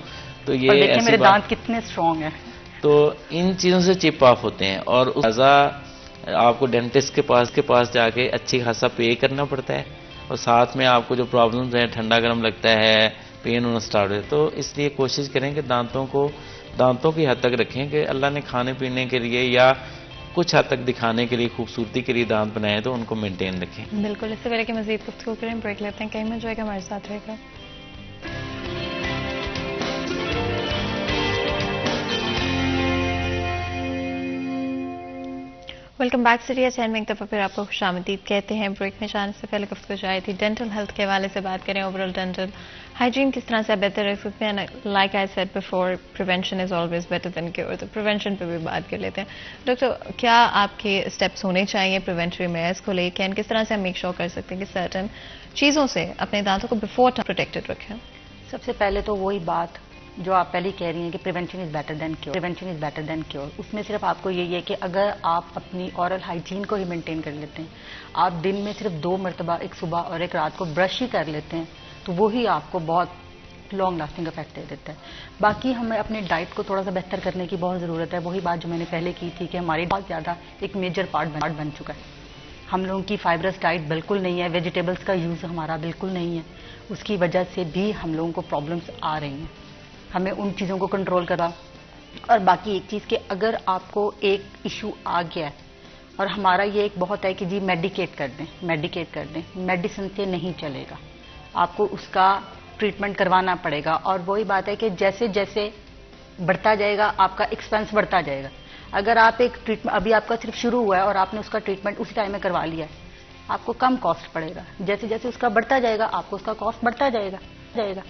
تو یہ میرے دانت کتنے اسٹرانگ ہیں. تو ان چیزوں سے چپ آف ہوتے ہیں, اور لہٰذا آپ کو ڈینٹسٹ کے پاس جا کے اچھی خاصا پے کرنا پڑتا ہے, اور ساتھ میں آپ کو جو پرابلمز ہیں, ٹھنڈا گرم لگتا ہے, پین ہونا اسٹارٹ ہوتا ہے. تو اس لیے کوشش کریں کہ دانتوں کی حد تک رکھیں کہ اللہ نے کھانے پینے کے لیے یا کچھ حد تک دکھانے کے لیے, خوبصورتی کے لیے دانت بنائے, تو ان کو مینٹین رکھیں. بالکل. اس سے پہلے کہ مزید گفتگو کریں بریک لیتے ہیں, کہیں میں جو ہے کہ ہمارے ساتھ رہے گا. ویلکم بیک سٹی چین میں ایک دفعہ پھر آپ کو خوش آمدید کہتے ہیں. بریک میں جانے سے پہلے گفتگو جائے تھی ڈینٹل ہیلتھ کے حوالے سے بات کریں. اوور آل ڈینٹل ہائیجین کس طرح سے بہتر رکھ سکتے ہیں. Like I said before, prevention is always better than cure. تو پریونشن پہ بھی بات کر لیتے ہیں. ڈاکٹر, کیا آپ کے اسٹیپس ہونے چاہیے پریونٹری میں اس کو لے کے, کس طرح سے ہم میک شور کر سکتے ہیں کہ سرٹن چیزوں سے اپنے دانتوں کو بیفور پروٹیکٹڈ رکھیں؟ سب سے پہلے تو وہی بات جو آپ پہلے کہہ رہی ہیں کہ prevention is better than cure, prevention is better than cure. اس میں صرف آپ کو یہی ہے کہ اگر آپ اپنی اورل ہائیجین کو ہی مینٹین کر لیتے ہیں, آپ دن میں صرف 2 مرتبہ, ایک صبح اور ایک رات کو برش ہی کر لیتے ہیں, تو وہی آپ کو بہت لانگ لاسٹنگ افیکٹ دے دیتا ہے. باقی ہمیں اپنے ڈائٹ کو تھوڑا سا بہتر کرنے کی بہت ضرورت ہے. وہی بات جو میں نے پہلے کی تھی کہ ہماری بہت زیادہ ایک میجر پارٹ بن چکا ہے. ہم لوگوں کی فائبرس ڈائٹ بالکل نہیں ہے, ویجیٹیبلس کا یوز ہمارا بالکل نہیں ہے. اس کی وجہ سے بھی ہم لوگوں کو پرابلمس آ رہی ہیں. ہمیں ان چیزوں کو کنٹرول کرا. اور باقی ایک چیز کہ اگر آپ کو ایک ایشو آ گیا ہے, اور ہمارا یہ ایک بہت ہے کہ جی میڈیکیٹ کر دیں, میڈیسن سے نہیں چلے گا, آپ کو اس کا ٹریٹمنٹ کروانا پڑے گا. اور وہی بات ہے کہ جیسے جیسے بڑھتا جائے گا آپ کا ایکسپینس بڑھتا جائے گا. اگر آپ ایک ٹریٹمنٹ ابھی آپ کا صرف شروع ہوا ہے اور آپ نے اس کا ٹریٹمنٹ اسی ٹائم میں کروا لیا ہے, آپ کو کم کاسٹ پڑے گا. جیسے جیسے اس کا بڑھتا جائے گا آپ کو اس کا کاسٹ بڑھتا جائے گا.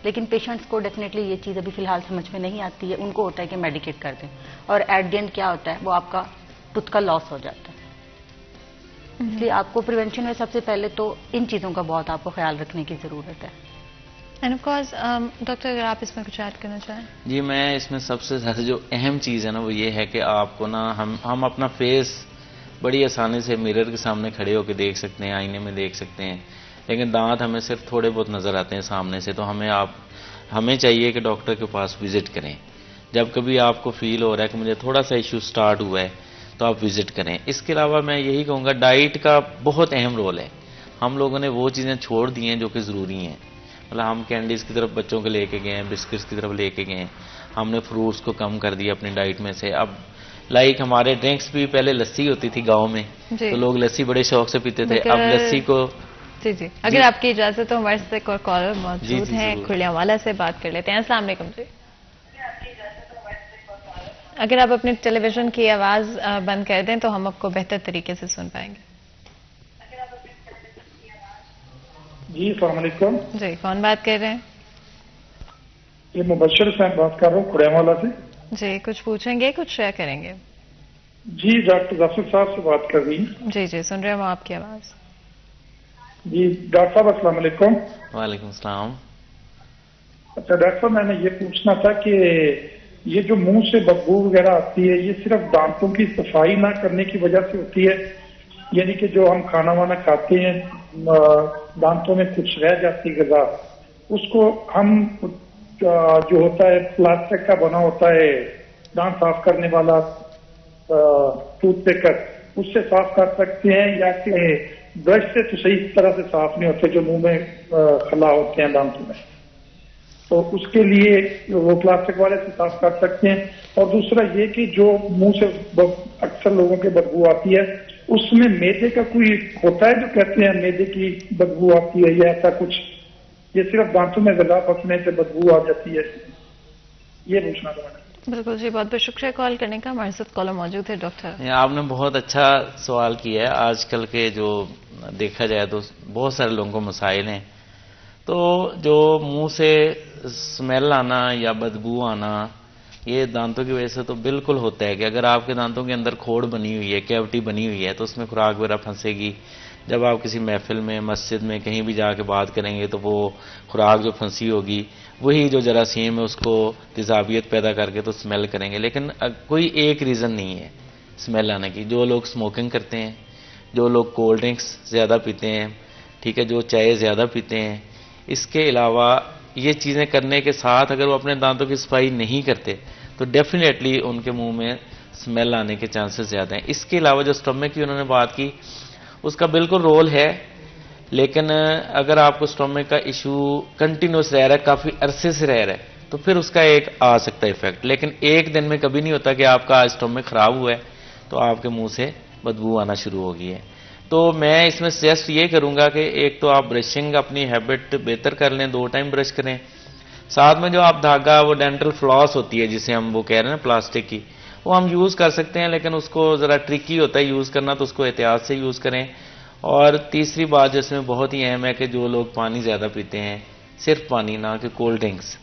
لیکن پیشنٹس کو ڈیفینیٹلی یہ چیز ابھی فی الحال سمجھ میں نہیں آتی ہے. ان کو ہوتا ہے کہ میڈیکیٹ کر دیں, اور ایٹ دی اینڈ کیا ہوتا ہے, وہ آپ کا ٹوتھ کا لاس ہو جاتا ہے. اس لیے آپ کو پریونشن میں سب سے پہلے تو ان چیزوں کا بہت آپ کو خیال رکھنے کی ضرورت ہے. اینڈ آف کورس ڈاکٹر, اگر آپ اس میں کچھ ایڈ کرنا چاہیں. جی, میں اس میں سب سے زیادہ جو اہم چیز ہے نا, وہ یہ ہے کہ آپ کو نا ہم اپنا فیس بڑی آسانی سے مرر کے سامنے کھڑے ہو کے دیکھ سکتے ہیں, آئینے میں دیکھ سکتے ہیں, لیکن دانت ہمیں صرف تھوڑے بہت نظر آتے ہیں سامنے سے. تو ہمیں چاہیے کہ ڈاکٹر کے پاس وزٹ کریں. جب کبھی آپ کو فیل ہو رہا ہے کہ مجھے تھوڑا سا ایشو سٹارٹ ہوا ہے, تو آپ وزٹ کریں. اس کے علاوہ میں یہی کہوں گا, ڈائٹ کا بہت اہم رول ہے. ہم لوگوں نے وہ چیزیں چھوڑ دی ہیں جو کہ ضروری ہیں. مطلب ہم کینڈیز کی طرف بچوں کے لے کے گئے ہیں, بسکٹس کی طرف لے کے گئے ہیں, ہم نے فروٹس کو کم کر دیا اپنی ڈائٹ میں سے. اب لائک ہمارے ڈرنکس بھی پہلے لسی ہوتی تھی گاؤں میں, تو لوگ لسی بڑے شوق سے پیتے تھے. اب لسی کو جی اگر آپ کی اجازت تو ہمارے ساتھ ایک اور کالر موجود ہیں, کھلیاوالا سے بات کر لیتے ہیں. السلام علیکم جی. اگر آپ اپنے ٹیلی ویژن کی آواز بند کر دیں تو ہم آپ کو بہتر طریقے سے سن پائیں گے. جی السلام علیکم. جی, کون بات کر رہے ہیں؟ یہ مبشر صاحب بات کر رہا ہوں کھلیاوالا سے. جی, کچھ پوچھیں گے, کچھ شیئر کریں گے؟ جی ڈاکٹر ظفر صاحب سے بات کر رہی ہیں. جی سن رہے ہوں آپ کی آواز. جی ڈاکٹر صاحب السلام علیکم. وعلیکم السلام. اچھا ڈاکٹر صاحب, میں نے یہ پوچھنا تھا کہ یہ جو منہ سے بدبو وغیرہ آتی ہے, یہ صرف دانتوں کی صفائی نہ کرنے کی وجہ سے ہوتی ہے, یعنی کہ جو ہم کھانا وانا کھاتے ہیں دانتوں میں کچھ رہ جاتی غذا, اس کو ہم جو ہوتا ہے پلاسٹک کا بنا ہوتا ہے دانت صاف کرنے والا ٹوتھ پیکر, اس سے صاف کر سکتے ہیں, یا کہ برش سے تو صحیح طرح سے صاف نہیں ہوتے جو منہ میں خلا ہوتے ہیں دانتوں میں, تو اس کے لیے وہ پلاسٹک والے سے صاف کر سکتے ہیں. اور دوسرا یہ کہ جو منہ سے اکثر لوگوں کے بدبو آتی ہے, اس میں میدے کا کوئی ہوتا ہے جو کہتے ہیں میدے کی بدبو آتی ہے, یا ایسا کچھ, یہ صرف دانتوں میں غذا پھنسنے سے بدبو آ جاتی ہے, یہ پوچھنا تھا. بالکل جی, بہت بہت شکریہ کال کرنے کا. ہمارے ساتھ کالر موجود ہے ڈاکٹر. آپ نے بہت اچھا سوال کیا ہے. آج کل کے جو دیکھا جائے تو بہت سارے لوگوں کو مسائل ہیں. تو جو منہ سے اسمیل آنا یا بدبو آنا, یہ دانتوں کی وجہ سے تو بالکل ہوتا ہے کہ اگر آپ کے دانتوں کے اندر کھوڑ بنی ہوئی ہے, کیوٹی بنی ہوئی ہے, تو اس میں خوراک وغیرہ پھنسے گی. جب آپ کسی محفل میں, مسجد میں, کہیں بھی جا کے بات کریں گے تو وہ خوراک جو پھنسی ہوگی وہی جو جراثیم ہے اس کو تیزابیت پیدا کر کے تو اسمیل کریں گے. لیکن کوئی ایک ریزن نہیں ہے اسمیل آنے کی. جو لوگ اسموکنگ کرتے ہیں, جو لوگ کولڈ ڈرنکس زیادہ پیتے ہیں, ٹھیک ہے, جو چائے زیادہ پیتے ہیں, اس کے علاوہ یہ چیزیں کرنے کے ساتھ اگر وہ اپنے دانتوں کی صفائی نہیں کرتے تو ڈیفینیٹلی ان کے منہ میں اسمیل آنے کے چانسز زیادہ ہیں. اس کے علاوہ جو اسٹمک کی انہوں نے بات کی اس کا بالکل رول ہے, لیکن اگر آپ کو اسٹمک کا ایشو کنٹینیوس رہ رہا ہے, کافی عرصے سے رہ رہا ہے, تو پھر اس کا ایک آ سکتا ہے افیکٹ. لیکن ایک دن میں کبھی نہیں ہوتا کہ آپ کا اسٹمک خراب ہوا ہے تو آپ کے منہ سے بدبو آنا شروع ہو گئی ہے. تو میں اس میں سجیسٹ یہ کروں گا کہ ایک تو آپ برشنگ اپنی ہیبٹ بہتر کر لیں, 2 ٹائم برش کریں. ساتھ میں جو آپ دھاگا, وہ ڈینٹل فلاس ہوتی ہے جسے ہم وہ کہہ رہے ہیں نا پلاسٹک کی, وہ ہم یوز کر سکتے ہیں, لیکن اس کو ذرا ٹرکی ہوتا ہے یوز کرنا, تو اس کو احتیاط سے یوز کریں. اور تیسری بات جو اس میں بہت ہی اہم ہے کہ جو لوگ پانی زیادہ پیتے ہیں, صرف پانی نہ کہ کولڈ ڈرنکس,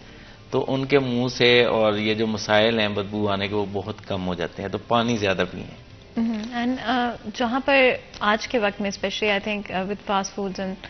تو ان کے منہ سے اور یہ جو مسائل ہیں بدبو آنے کے وہ بہت کم ہو جاتے ہیں. تو پانی زیادہ پئیں. اینڈ جہاں پر آج کے وقت میں especially I think with fast foods and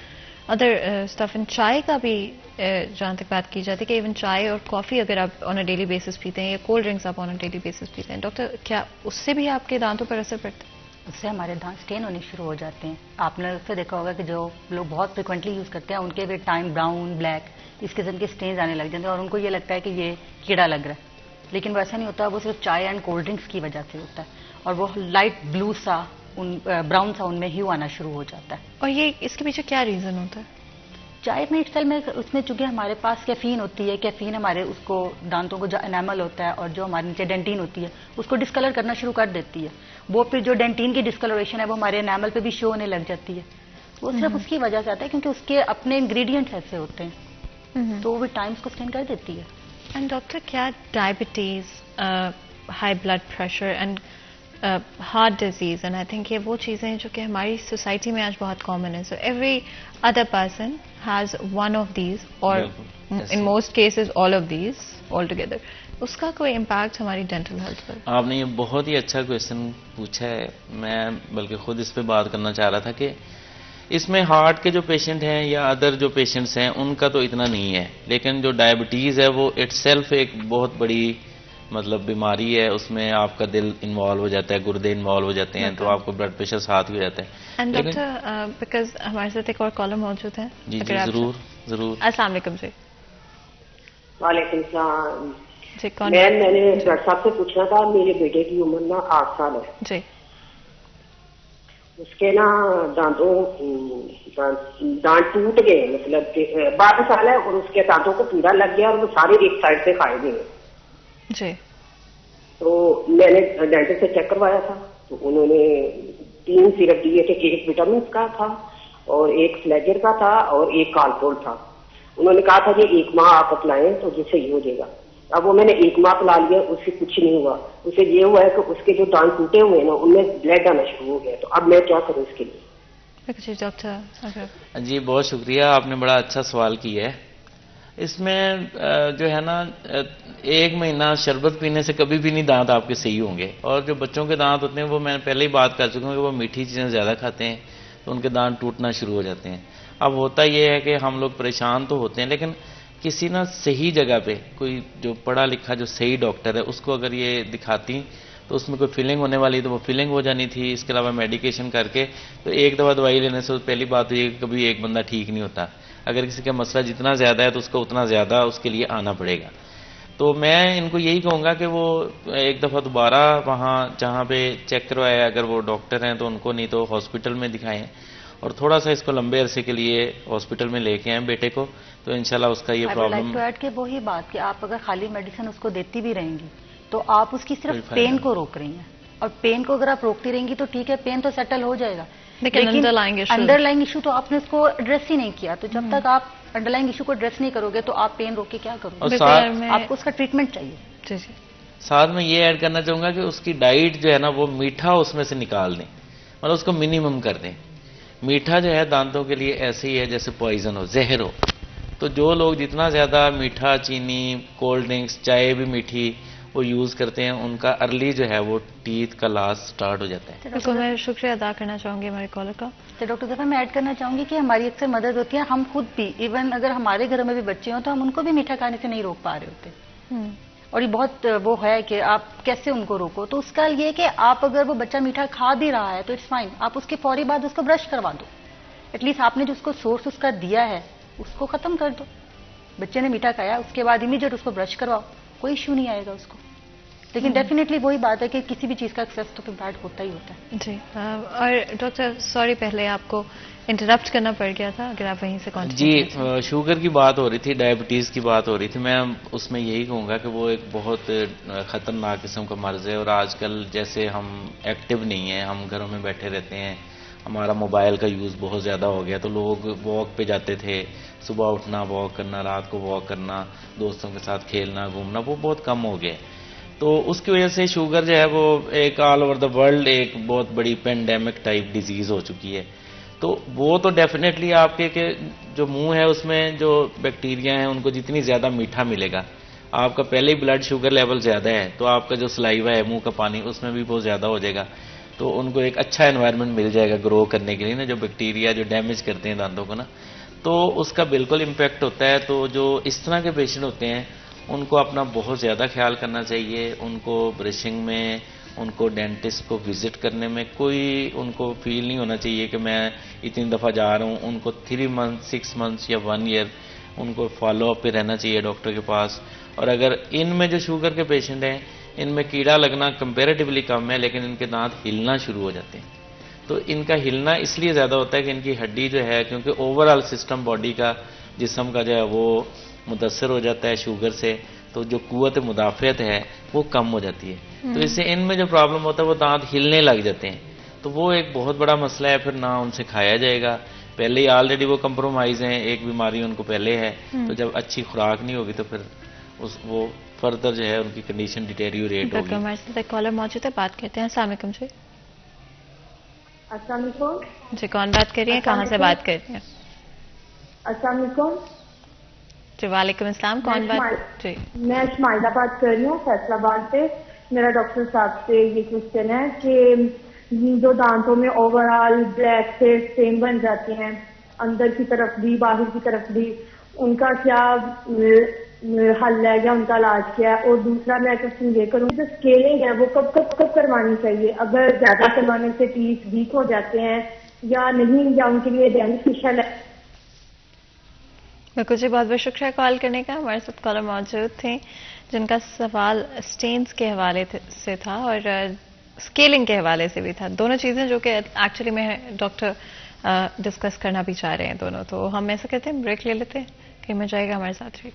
other stuff, ان چائے کا بھی جہاں تک بات کی جاتی ہے کہ ایون چائے اور کافی اگر آپ آن اے ڈیلی بیسس پیتے ہیں یا کولڈ ڈرنکس آپ آن اے ڈیلی بیسس پیتے ہیں, ڈاکٹر کیا اس سے بھی آپ کے دانتوں پر اثر پڑتا ہے؟ اس سے ہمارے دانت اسٹین ہونے شروع ہو جاتے ہیں. آپ نے اکثر دیکھا ہوگا کہ جو لوگ بہت فریکوینٹلی یوز کرتے ہیں ان کے بھی ٹائم براؤن, بلیک, اس قسم کے اسٹینز آنے لگ جاتے ہیں اور ان کو یہ لگتا ہے کہ یہ کیڑا لگ رہا ہے, لیکن ویسا نہیں ہوتا. وہ صرف چائے اینڈ کولڈ ڈرنکس کی وجہ سے ہوتا ہے اور وہ لائٹ بلو سا, براؤن سا ان میں ہیو آنا شروع ہو جاتا ہے. اور یہ اس کے پیچھے کیا ریزن ہوتا ہے؟ چائے میں اصل میں اس میں چونکہ ہمارے پاس کیفین ہوتی ہے, کیفین ہمارے اس کو دانتوں کو جو انیمل ہوتا ہے اور جو ہمارے نیچے ڈینٹین ہوتی ہے اس کو ڈسکلر کرنا شروع کر دیتی ہے. وہ پھر جو ڈینٹین کی ڈسکلریشن ہے وہ ہمارے انیمل پہ بھی شو ہونے لگ جاتی ہے. وہ صرف اس کی وجہ سے آتا ہے کیونکہ اس کے اپنے انگریڈینٹس ایسے ہوتے ہیں, تو وہ بھی ٹائمس کو اسٹین کر دیتی ہے. اینڈ ڈاکٹر کیا diabetes, high blood pressure and heart disease, and I think یہ وہ چیزیں ہیں جو کہ ہماری سوسائٹی میں آج بہت کامن ہے. So every other person has one of these or in most cases all of these all together. اس کا کوئی امپیکٹ ہماری ڈینٹل ہیلتھ پر؟ آپ نے یہ بہت ہی اچھا کویشچن پوچھا ہے. میں بلکہ خود اس پہ بات کرنا چاہ رہا تھا کہ اس میں ہارٹ کے جو پیشنٹ ہیں یا ادر جو پیشنٹس ہیں ان کا تو اتنا نہیں ہے, لیکن جو ڈائبٹیز ہے وہ اٹ سیلف ایک بہت بڑی مطلب بیماری ہے. اس میں آپ کا دل انوالو ہو جاتا ہے, گردے انوالو ہو جاتے ہیں, تو آپ کو بلڈ پریشر ساتھ ہی ہو جاتا ہے. اینڈ ڈاکٹر بیکاز ہمارے ساتھ ایک اور کالر موجود ہے. جی جی ضرور ضرور. السلام علیکم. جی وعلیکم السلام. جی کون؟ میں نے ڈاکٹر صاحب سے پوچھنا تھا, میرے بیٹے کی عمر نا 8 سال ہے. جی. اس کے نا دانت ٹوٹ گئے, مطلب کہ 12 سال ہے اور اس کے دانتوں کو پیڑا لگ گیا اور وہ سارے ایک سائڈ سے کھائے گئے. جی. تو میں نے ڈینٹل سے چیک کروایا تھا تو انہوں نے 3 سیرپ دیے تھے, ایک وٹامنس کا تھا اور ایک فلیجر کا تھا اور ایک کالپول تھا. انہوں نے کہا تھا کہ 1 ماہ آپ اپلائیں تو جس سے یہ ہو جائے گا. اب وہ میں نے 1 ماہ پلا لیا, اس سے کچھ نہیں ہوا. اسے یہ ہوا ہے کہ اس کے جو دانت ٹوٹے ہوئے ہیں نا ان میں بلڈ آنا شروع ہو گیا. تو اب میں کیا کروں اس کے لیے؟ جی ڈاکٹر. جی بہت شکریہ, آپ نے بڑا اچھا سوال کیا ہے. اس میں جو ہے نا 1 مہینہ شربت پینے سے کبھی بھی نہیں دانت آپ کے صحیح ہوں گے. اور جو بچوں کے دانت ہوتے ہیں وہ میں پہلے ہی بات کر چکا ہوں کہ وہ میٹھی چیزیں زیادہ کھاتے ہیں تو ان کے دانت ٹوٹنا شروع ہو جاتے ہیں. اب ہوتا یہ ہے کہ ہم لوگ پریشان تو ہوتے ہیں, لیکن کسی نہ صحیح جگہ پہ کوئی جو پڑھا لکھا جو صحیح ڈاکٹر ہے اس کو اگر یہ دکھاتی تو اس میں کوئی فیلنگ ہونے والی تو وہ فیلنگ ہو جانی تھی. اس کے علاوہ میڈیکیشن کر کے تو ایک دفعہ دوائی لینے سے پہلی بات تو یہ کہ کبھی ایک بندہ ٹھیک نہیں ہوتا. اگر کسی کا مسئلہ جتنا زیادہ ہے تو اس کو اتنا زیادہ اس کے لیے آنا پڑے گا. تو میں ان کو یہی کہوں گا کہ وہ ایک دفعہ دوبارہ وہاں جہاں پہ چیک کروائے, اگر وہ ڈاکٹر ہیں تو ان کو, نہیں تو ہاسپٹل میں دکھائیں اور تھوڑا سا اس کو لمبے عرصے کے لیے ہاسپٹل میں لے کے آئیں بیٹے کو, تو انشاءاللہ اس کا یہ پرابلم. ٹو ایڈ کہ وہی بات کہ آپ اگر خالی میڈیسن اس کو دیتی بھی رہیں گی تو آپ اس کی صرف پین کو روک رہی ہیں, اور پین کو اگر آپ روکتی رہیں گی تو ٹھیک ہے, پین تو سیٹل ہو جائے گا, لیکن انڈر لائنگ ایشو تو آپ نے اس کو ایڈریس ہی نہیں کیا. تو جب تک آپ انڈر لائنگ ایشو کو ایڈریس نہیں کرو گے تو آپ پین روک کے کیا کرو گے؟ آپ کو اس کا ٹریٹمنٹ چاہیے. جی جی. ساتھ میں یہ ایڈ کرنا چاہوں گا کہ اس کی ڈائٹ جو ہے نا وہ میٹھا اس میں سے نکال دیں, مطلب اس کو منیمم کر دیں. میٹھا جو ہے دانتوں کے لیے ایسے ہی ہے جیسے پوائزن ہو, زہر ہو. تو جو لوگ جتنا زیادہ میٹھا, چینی, کولڈ ڈرنکس, چائے بھی میٹھی وہ یوز کرتے ہیں ان کا ارلی جو ہے وہ ٹیتھ کا لاس سٹارٹ ہو جاتا ہے. بالکل میں شکریہ ادا کرنا چاہوں گی ہمارے کالر کا. تو ڈاکٹر ظفر میں ایڈ کرنا چاہوں گی کہ ہماری اکثر مدد ہوتی ہے، ہم خود بھی ایون اگر ہمارے گھروں میں بھی بچے ہوں تو ہم ان کو بھی میٹھا کھانے سے نہیں روک پا رہے ہوتے، اور یہ بہت وہ ہے کہ آپ کیسے ان کو روکو. تو اس کا یہ کہ آپ اگر وہ بچہ میٹھا کھا بھی رہا ہے تو اٹس فائن، آپ اس کے فوری بعد اس کو برش کروا دو. ایٹ لیسٹ آپ نے جو اس کو سورس اس کا دیا ہے اس کو ختم کر دو. بچے نے میٹھا کھایا اس کے بعد امیڈیٹ اس کو برش کرواؤ، کوئی ایشو نہیں آئے گا اس کو. لیکن ڈیفینیٹلی وہی بات ہے کہ کسی بھی چیز کا ایکسیس تو پھر بیڈ ہوتا ہی ہوتا ہے. جی اور ڈاکٹر سوری پہلے آپ کو انٹرپٹ کرنا پڑ گیا تھا، اگر آپ وہیں سے جی شوگر کی بات ہو رہی تھی، ڈائبٹیز کی بات ہو رہی تھی. میں اس میں یہی کہوں گا کہ وہ ایک بہت خطرناک قسم کا مرض ہے، اور آج کل جیسے ہم ایکٹیو نہیں ہیں، ہم گھروں میں بیٹھے رہتے ہیں، ہمارا موبائل کا یوز بہت زیادہ ہو گیا. تو لوگ واک پہ جاتے تھے، صبح اٹھنا واک کرنا، رات کو واک کرنا، دوستوں کے ساتھ کھیلنا گھومنا وہ بہت کم ہو گیا. تو اس کی وجہ سے شوگر جو ہے وہ ایک آل اوور دا ورلڈ ایک بہت بڑی پینڈیمک ٹائپ ڈیزیز ہو چکی ہے. تو وہ تو ڈیفینیٹلی آپ کے کہ جو منہ ہے اس میں جو بیکٹیریا ہیں ان کو جتنی زیادہ میٹھا ملے گا، آپ کا پہلے ہی بلڈ شوگر لیول زیادہ ہے تو آپ کا جو سلائیوا ہے منہ کا پانی اس میں بھی بہت زیادہ ہو جائے گا. تو ان کو ایک اچھا انوائرمنٹ مل جائے گا گرو کرنے کے لیے نا، جو بیکٹیریا جو ڈیمیج کرتے ہیں دانتوں کو نا، تو اس کا بالکل امپیکٹ ہوتا ہے. تو جو اس طرح کے پیشنٹ ہوتے ہیں ان کو اپنا بہت زیادہ خیال کرنا چاہیے. ان کو برشنگ میں، ان کو ڈینٹسٹ کو وزٹ کرنے میں کوئی ان کو فیل نہیں ہونا چاہیے کہ میں اتنی دفعہ جا رہا ہوں. ان کو 3 months 6 months یا 1 year ان کو فالو اپ پہ رہنا چاہیے ڈاکٹر کے پاس. اور اگر ان میں جو شوگر کے پیشنٹ ہیں ان میں کیڑا لگنا کمپیریٹیولی کم ہے، لیکن ان کے دانت ہلنا شروع ہو جاتے ہیں. تو ان کا ہلنا اس لیے زیادہ ہوتا ہے کہ ان کی ہڈی جو ہے، کیونکہ اوور آل سسٹم باڈی کا جسم کا جو ہے وہ متاثر ہو جاتا ہے شوگر سے، تو جو قوت مدافعت ہے وہ کم ہو جاتی ہے. تو اس سے ان میں جو پرابلم ہوتا ہے وہ دانت ہلنے لگ جاتے ہیں. تو وہ ایک بہت بڑا مسئلہ ہے، پھر نہ ان سے کھایا جائے گا. پہلے ہی آلریڈی وہ کمپرومائز ہیں، ایک بیماری ان کو پہلے ہے، تو جب اچھی خوراک نہیں ہوگی تو پھر وہ فردر جو ہے ان کی کنڈیشن ڈیٹیریوریٹ ہوگی. ہمارے ساتھ ایک کالر موجود ہے، بات کرتے ہیں. السلام علیکم جی. السلام علیکم جی کون بات کر رہی ہیں، کہاں سے بات کر رہی ہیں؟ السلام علیکم جی وعلیکم السلام. کون بات؟ جی میں شمائلہ بات کر رہی ہوں فیصل آباد سے. میرا ڈاکٹر صاحب سے یہ کوشچن ہے کہ جو دانتوں میں اوور آل بلیک سے اسٹین بن جاتے ہیں، اندر کی طرف بھی باہر کی طرف بھی، ان کا کیا حل ہے یا ان کا علاج کیا ہے؟ اور دوسرا میں کوشچن یہ کروں جو اسکیلنگ ہے وہ کب کروانی چاہیے؟ اگر زیادہ کروانے سے ٹیتھ ویک ہو جاتے ہیں یا نہیں، یا ان کے لیے بینیفیشل ہے؟ بالکل جی، بہت بہت شکریہ کال کرنے کا. ہمارے ساتھ کالر موجود تھے جن کا سوال اسٹینز کے حوالے سے تھا اور اسکیلنگ کے حوالے سے بھی تھا. دونوں چیزیں جو کہ ایکچولی میں ڈاکٹر ڈسکس کرنا بھی چاہ رہے ہیں دونوں. تو ہم ایسا کرتے ہیں بریک لے لیتے ہیں، کہیں میں جائے گا ہمارے ساتھ.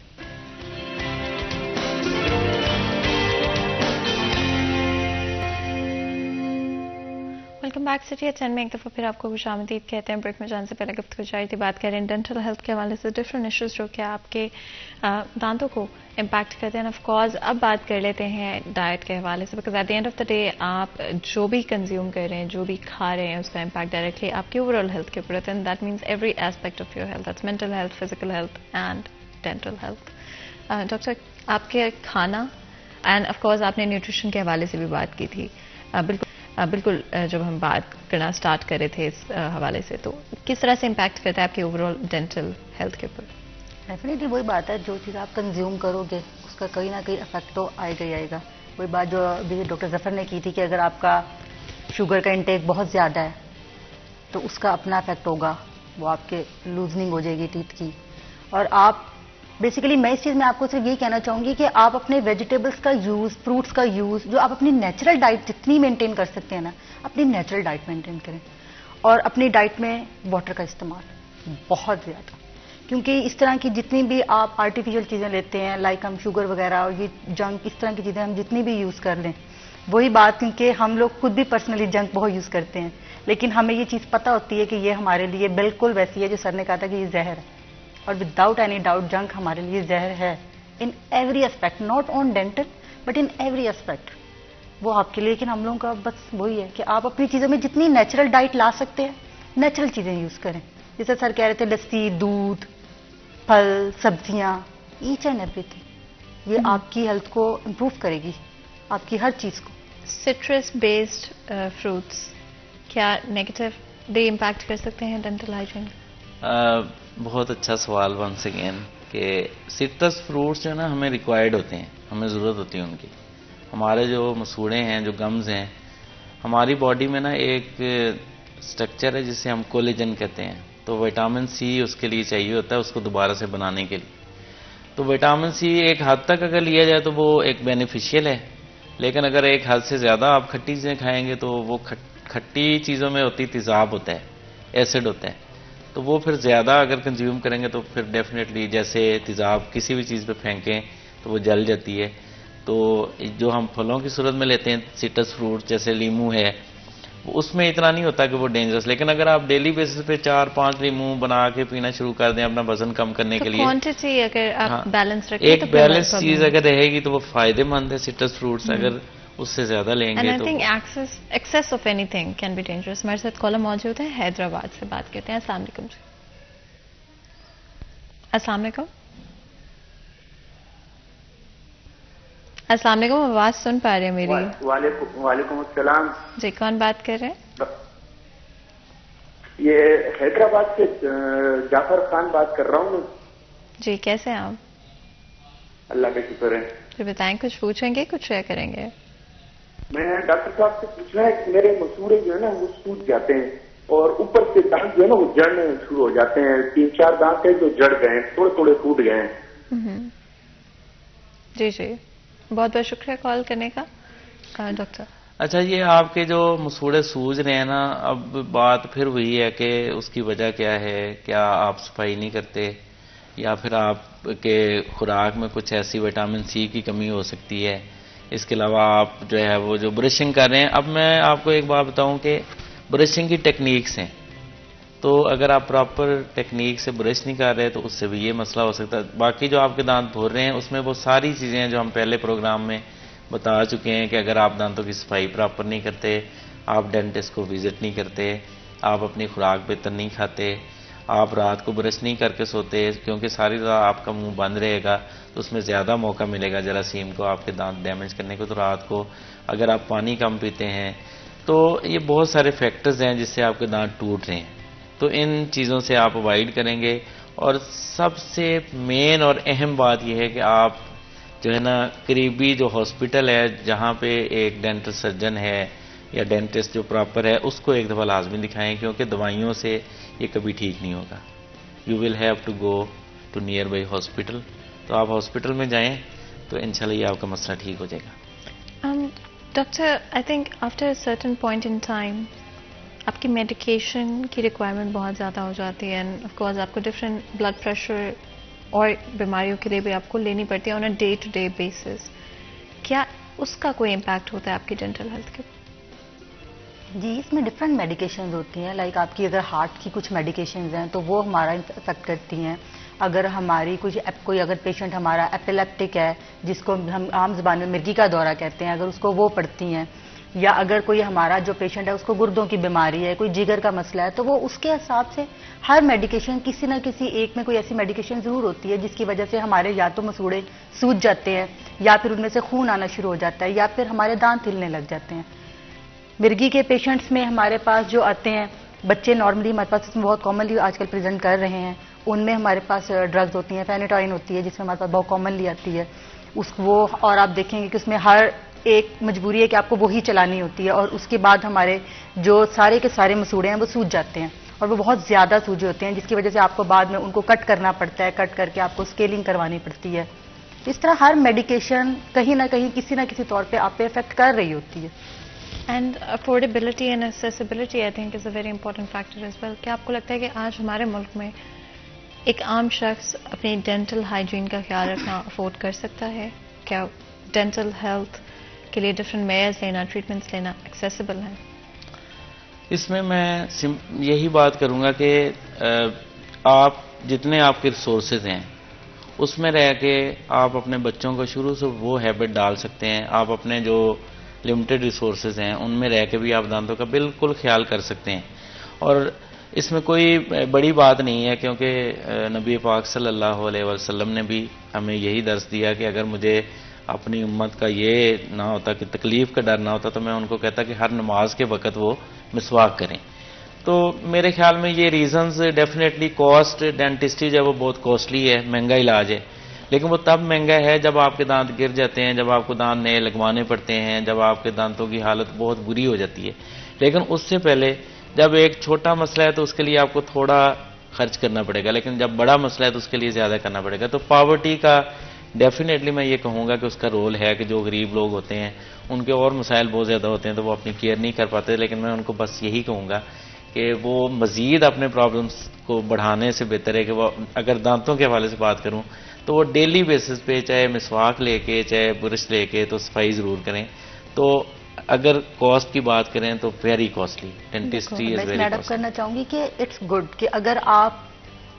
ویلکم بیک سٹی ایٹ 10 میں ایک دفعہ پھر آپ کو خوش آمدید کہتے ہیں. بریک میں جانے سے پہلے گفتگو جاری تھی، بات کر رہے ہیں ڈینٹل ہیلتھ کے حوالے سے ڈفرینٹ ایشوز جو کہ آپ کے دانتوں کو امپیکٹ کرتے ہیں. آف کورس اب بات کر لیتے ہیں ڈائٹ کے حوالے سے، because at the end of the day آپ جو بھی کنزیوم کر رہے ہیں، جو بھی کھا رہے ہیں، اس کا امپیکٹ ڈائریکٹلی آپ کی اوور آل ہیلتھ کے اوپر ہوتا ہے. That means every aspect of your health, that's mental health, physical health and dental health. Doctor آپ کے کھانا اینڈ آف کورس آپ نے نیوٹریشن کے حوالے سے بھی بات کی تھی. بالکل جب ہم بات کرنا سٹارٹ کر رہے تھے اس حوالے سے، تو کس طرح سے امپیکٹ کرتا ہے آپ کے اوور آل ڈینٹل ہیلتھ کے اوپر؟ ڈیفینیٹلی وہی بات ہے، جو چیز آپ کنزیوم کرو گے اس کا کہیں نہ کہیں افیکٹ تو آئے گا ہی آئے گا. وہی بات جو ابھی ڈاکٹر ظفر نے کی تھی کہ اگر آپ کا شوگر کا انٹیک بہت زیادہ ہے تو اس کا اپنا افیکٹ ہوگا، وہ آپ کے لوزنگ ہو جائے گی ٹیتھ کی. اور آپ بیسیکلی میں اس چیز میں آپ کو صرف یہی کہنا چاہوں گی کہ آپ اپنے ویجیٹیبلس کا یوز، فروٹس کا یوز، جو آپ اپنی نیچرل ڈائٹ جتنی مینٹین کر سکتے ہیں نا، اپنی نیچرل ڈائٹ مینٹین کریں. اور اپنی ڈائٹ میں واٹر کا استعمال بہت زیادہ، کیونکہ اس طرح کی جتنی بھی آپ آرٹیفیشل چیزیں لیتے ہیں، لائک ہم شوگر وغیرہ اور یہ جنک، اس طرح کی چیزیں ہم جتنی بھی یوز کر لیں، وہی بات، کیونکہ ہم لوگ خود بھی پرسنلی جنک بہت یوز کرتے ہیں، لیکن ہمیں یہ چیز پتہ ہوتی ہے کہ یہ ہمارے لیے بالکل ویسی ہے جو سر نے کہا تھا کہ یہ زہر ہے. اور وداؤٹ اینی ڈاؤٹ جنک ہمارے لیے زہر ہے in every aspect, not on dental but in every aspect. وہ آپ کے لیے، لیکن ہم لوگوں کا بس وہی ہے کہ آپ اپنی چیزوں میں جتنی نیچرل ڈائٹ لا سکتے ہیں، نیچرل چیزیں یوز کریں. جیسے سر کہہ رہے تھے لسی، دودھ، پھل، سبزیاں، ایچ اینڈ ایوری تھنگ، یہ آپ کی ہیلتھ کو امپروو کرے گی. آپ کی ہر چیز کو. سٹرس بیسڈ فروٹس کیا نیگیٹو ڈے امپیکٹ کر سکتے ہیں ڈینٹل ہائیجین؟ بہت اچھا سوال ونس اگین کہ سٹرس فروٹس جو ہے نا ہمیں ریکوائرڈ ہوتے ہیں، ہمیں ضرورت ہوتی ہے ان کی. ہمارے جو مسوڑے ہیں، جو گمز ہیں، ہماری باڈی میں نا ایک اسٹرکچر ہے جسے ہم کولیجن کہتے ہیں. تو وٹامن سی اس کے لیے چاہیے ہوتا ہے اس کو دوبارہ سے بنانے کے لیے. تو وٹامن سی ایک حد تک اگر لیا جائے تو وہ ایک بینیفیشیل ہے، لیکن اگر ایک حد سے زیادہ آپ کھٹی چیزیں کھائیں گے تو وہ کھٹی چیزوں میں ہوتی تیزاب ہوتا ہے، ایسڈ ہوتا ہے. تو وہ پھر زیادہ اگر کنزیوم کریں گے تو پھر ڈیفینیٹلی جیسے تیزاب کسی بھی چیز پہ پھینکیں تو وہ جل جاتی ہے. تو جو ہم پھلوں کی صورت میں لیتے ہیں سٹرس فروٹ جیسے لیمو ہے، اس میں اتنا نہیں ہوتا کہ وہ ڈینجرس. لیکن اگر آپ ڈیلی بیسس پہ 4-5 لیمو بنا کے پینا شروع کر دیں اپنا وزن کم کرنے کے لیے، کوانٹٹی اگر آپ بیلنس رکھیں ایک بیلنس چیز اگر رہے گی تو وہ فائدے مند ہے سٹرس فروٹس. اگر اس سے زیادہ لیں گے تو access of any thing can be dangerous. ہمارے ساتھ کالر موجود ہے حیدرآباد سے، بات کرتے ہیں. السلام علیکم جی. السلام علیکم. السلام علیکم، آواز سن پا رہے ہیں میری؟ وعلیکم السلام جی، کون بات کر رہے ہیں؟ یہ حیدرآباد سے جعفر خان بات کر رہا ہوں. جی، کیسے ہیں آپ؟ اللہ کا شکر ہے. جی بتائیں، کچھ پوچھیں گے، کچھ شیئر کریں گے؟ میں ڈاکٹر صاحب سے پوچھنا ہے کہ میرے مسوڑے جو ہے نا وہ سوج جاتے ہیں اور اوپر سے دانت جو ہے نا وہ جڑنے شروع ہو جاتے ہیں. 3-4 دانت ہیں جو جڑ گئے ہیں، تھوڑے تھوڑے ٹوٹ گئے ہیں. جی جی، بہت بہت شکریہ کال کرنے کا ڈاکٹر. اچھا، یہ آپ کے جو مسوڑے سوج رہے ہیں نا، اب بات پھر وہی ہے کہ اس کی وجہ کیا ہے. کیا آپ صفائی نہیں کرتے یا پھر آپ کے خوراک میں کچھ ایسی وٹامن سی کی کمی ہو سکتی ہے. اس کے علاوہ آپ جو ہے وہ جو برشنگ کر رہے ہیں، اب میں آپ کو ایک بات بتاؤں کہ برشنگ کی ٹیکنیکس ہیں. تو اگر آپ پراپر ٹیکنیک سے برش نہیں کر رہے تو اس سے بھی یہ مسئلہ ہو سکتا ہے. باقی جو آپ کے دانت بھور رہے ہیں اس میں وہ ساری چیزیں ہیں جو ہم پہلے پروگرام میں بتا چکے ہیں کہ اگر آپ دانتوں کی صفائی پراپر نہیں کرتے، آپ ڈینٹسٹ کو وزٹ نہیں کرتے، آپ اپنی خوراک بہتر نہیں کھاتے، آپ رات کو برش نہیں کر کے سوتے کیونکہ ساری رات آپ کا منہ بند رہے گا تو اس میں زیادہ موقع ملے گا جراثیم کو آپ کے دانت ڈیمیج کرنے کو. تو رات کو اگر آپ پانی کم پیتے ہیں تو یہ بہت سارے فیکٹرز ہیں جس سے آپ کے دانت ٹوٹ رہے ہیں. تو ان چیزوں سے آپ اوائڈ کریں گے. اور سب سے مین اور اہم بات یہ ہے کہ آپ جو ہے نا قریبی جو ہاسپٹل ہے جہاں پہ ایک ڈینٹل سرجن ہے یا ڈینٹسٹ جو پراپر ہے اس کو ایک دفعہ لازمی دکھائیں کیونکہ دوائیوں سے یہ کبھی ٹھیک نہیں ہوگا. You will have to go to nearby hospital. تو آپ ہاسپٹل میں جائیں تو انشاءاللہ یہ آپ کا مسئلہ ٹھیک ہو جائے گا. Doctor, I think after certain point in time آپ کی میڈیکیشن کی ریکوائرمنٹ بہت زیادہ ہو جاتی ہے اینڈ آف کورس آپ کو ڈفرینٹ بلڈ پریشر اور بیماریوں کے لیے بھی آپ کو لینی پڑتی ہے on a day to day basis. کیا اس کا کوئی امپیکٹ ہوتا ہے آپ کی ڈینٹل ہیلتھ کے؟ جی، اس میں ڈفرینٹ میڈیکیشنز ہوتی ہیں. لائک آپ کی اگر ہارٹ کی کچھ میڈیکیشنز ہیں تو وہ ہمارا افیکٹ کرتی ہیں. اگر ہماری کوئی اگر پیشنٹ ہمارا ایپیلیپٹک ہے جس کو ہم عام زبان میں مرگی کا دورہ کہتے ہیں، اگر اس کو وہ پڑتی ہیں، یا اگر کوئی ہمارا جو پیشنٹ ہے اس کو گردوں کی بیماری ہے، کوئی جگر کا مسئلہ ہے، تو وہ اس کے حساب سے ہر میڈیکیشن کسی نہ کسی ایک میں کوئی ایسی میڈیکیشن ضرور ہوتی ہے جس کی وجہ سے ہمارے یا تو مسوڑے سوج جاتے ہیں یا پھر ان میں سے خون آنا شروع ہو جاتا ہے یا پھر ہمارے دانت ہلنے لگ جاتے ہیں. مرگی کے پیشنٹس میں ہمارے پاس جو آتے ہیں بچے، نارملی ہمارے پاس بہت کامنلی آج کل پریزنٹ کر رہے ہیں، ان میں ہمارے پاس ڈرگز ہوتی ہیں. فینیٹائن ہوتی ہے جس میں ہمارے پاس بہت کامنلی آتی ہے وہ، اور آپ دیکھیں گے کہ اس میں ہر ایک مجبوری ہے کہ آپ کو وہی چلانی ہوتی ہے. اور اس کے بعد ہمارے جو سارے کے سارے مسوڑے ہیں وہ سوج جاتے ہیں اور وہ بہت زیادہ سوجے ہوتے ہیں جس کی وجہ سے آپ کو بعد میں ان کو کٹ کرنا پڑتا ہے، کٹ کر کے آپ کو اسکیلنگ کروانی پڑتی ہے. اس طرح ہر میڈیکیشن کہیں نہ کہیں کسی نہ کسی طور پہ آپ پہ افیکٹ کر رہی ہوتی ہے. And affordability and accessibility I think is a very important factor as well. کیا آپ کو لگتا ہے کہ آج ہمارے ملک میں ایک عام شخص اپنی ڈینٹل ہائیجین کا خیال رکھنا افورڈ کر سکتا ہے؟ کیا ڈینٹل ہیلتھ کے لیے ڈفرینٹ میئرز لینا، ٹریٹمنٹس لینا ایکسیسیبل ہیں؟ اس میں یہی بات کروں گا کہ آپ جتنے آپ کے ریسورسز ہیں اس میں رہ کے آپ اپنے بچوں کو شروع سے وہ ہیبٹ ڈال سکتے ہیں. آپ اپنے جو لمیٹڈ ریسورسز ہیں ان میں رہ کے بھی آپ دانتوں کا بالکل خیال کر سکتے ہیں. اور اس میں کوئی بڑی بات نہیں ہے کیونکہ نبی پاک صلی اللہ علیہ وسلم نے بھی ہمیں یہی درس دیا کہ اگر مجھے اپنی امت کا یہ نہ ہوتا کہ تکلیف کا ڈر نہ ہوتا تو میں ان کو کہتا کہ ہر نماز کے وقت وہ مسواک کریں. تو میرے خیال میں یہ ریزنز ڈیفینیٹلی کاسٹ ڈینٹسٹری جو ہے وہ بہت کوسٹلی ہے, مہنگا علاج ہے, لیکن وہ تب مہنگا ہے جب آپ کے دانت گر جاتے ہیں, جب آپ کو دانت نئے لگوانے پڑتے ہیں, جب آپ کے دانتوں کی حالت بہت بری ہو جاتی ہے. لیکن اس سے پہلے جب ایک چھوٹا مسئلہ ہے تو اس کے لیے آپ کو تھوڑا خرچ کرنا پڑے گا, لیکن جب بڑا مسئلہ ہے تو اس کے لیے زیادہ کرنا پڑے گا. تو پاورٹی کا ڈیفینیٹلی میں یہ کہوں گا کہ اس کا رول ہے کہ جو غریب لوگ ہوتے ہیں ان کے اور مسائل بہت زیادہ ہوتے ہیں تو وہ اپنی کیئر نہیں کر پاتے, لیکن میں ان کو بس یہی کہوں گا کہ وہ مزید اپنے پرابلمس کو بڑھانے سے بہتر ہے کہ وہ, اگر دانتوں کے حوالے سے بات کروں تو وہ ڈیلی بیسس پہ چاہے مسواک لے کے چاہے برش لے کے تو صفائی ضرور کریں. تو اگر کاسٹ کی بات کریں تو very costly, dentistry is very costly. کرنا چاہوں گی کہ اٹس گڈ کہ اگر آپ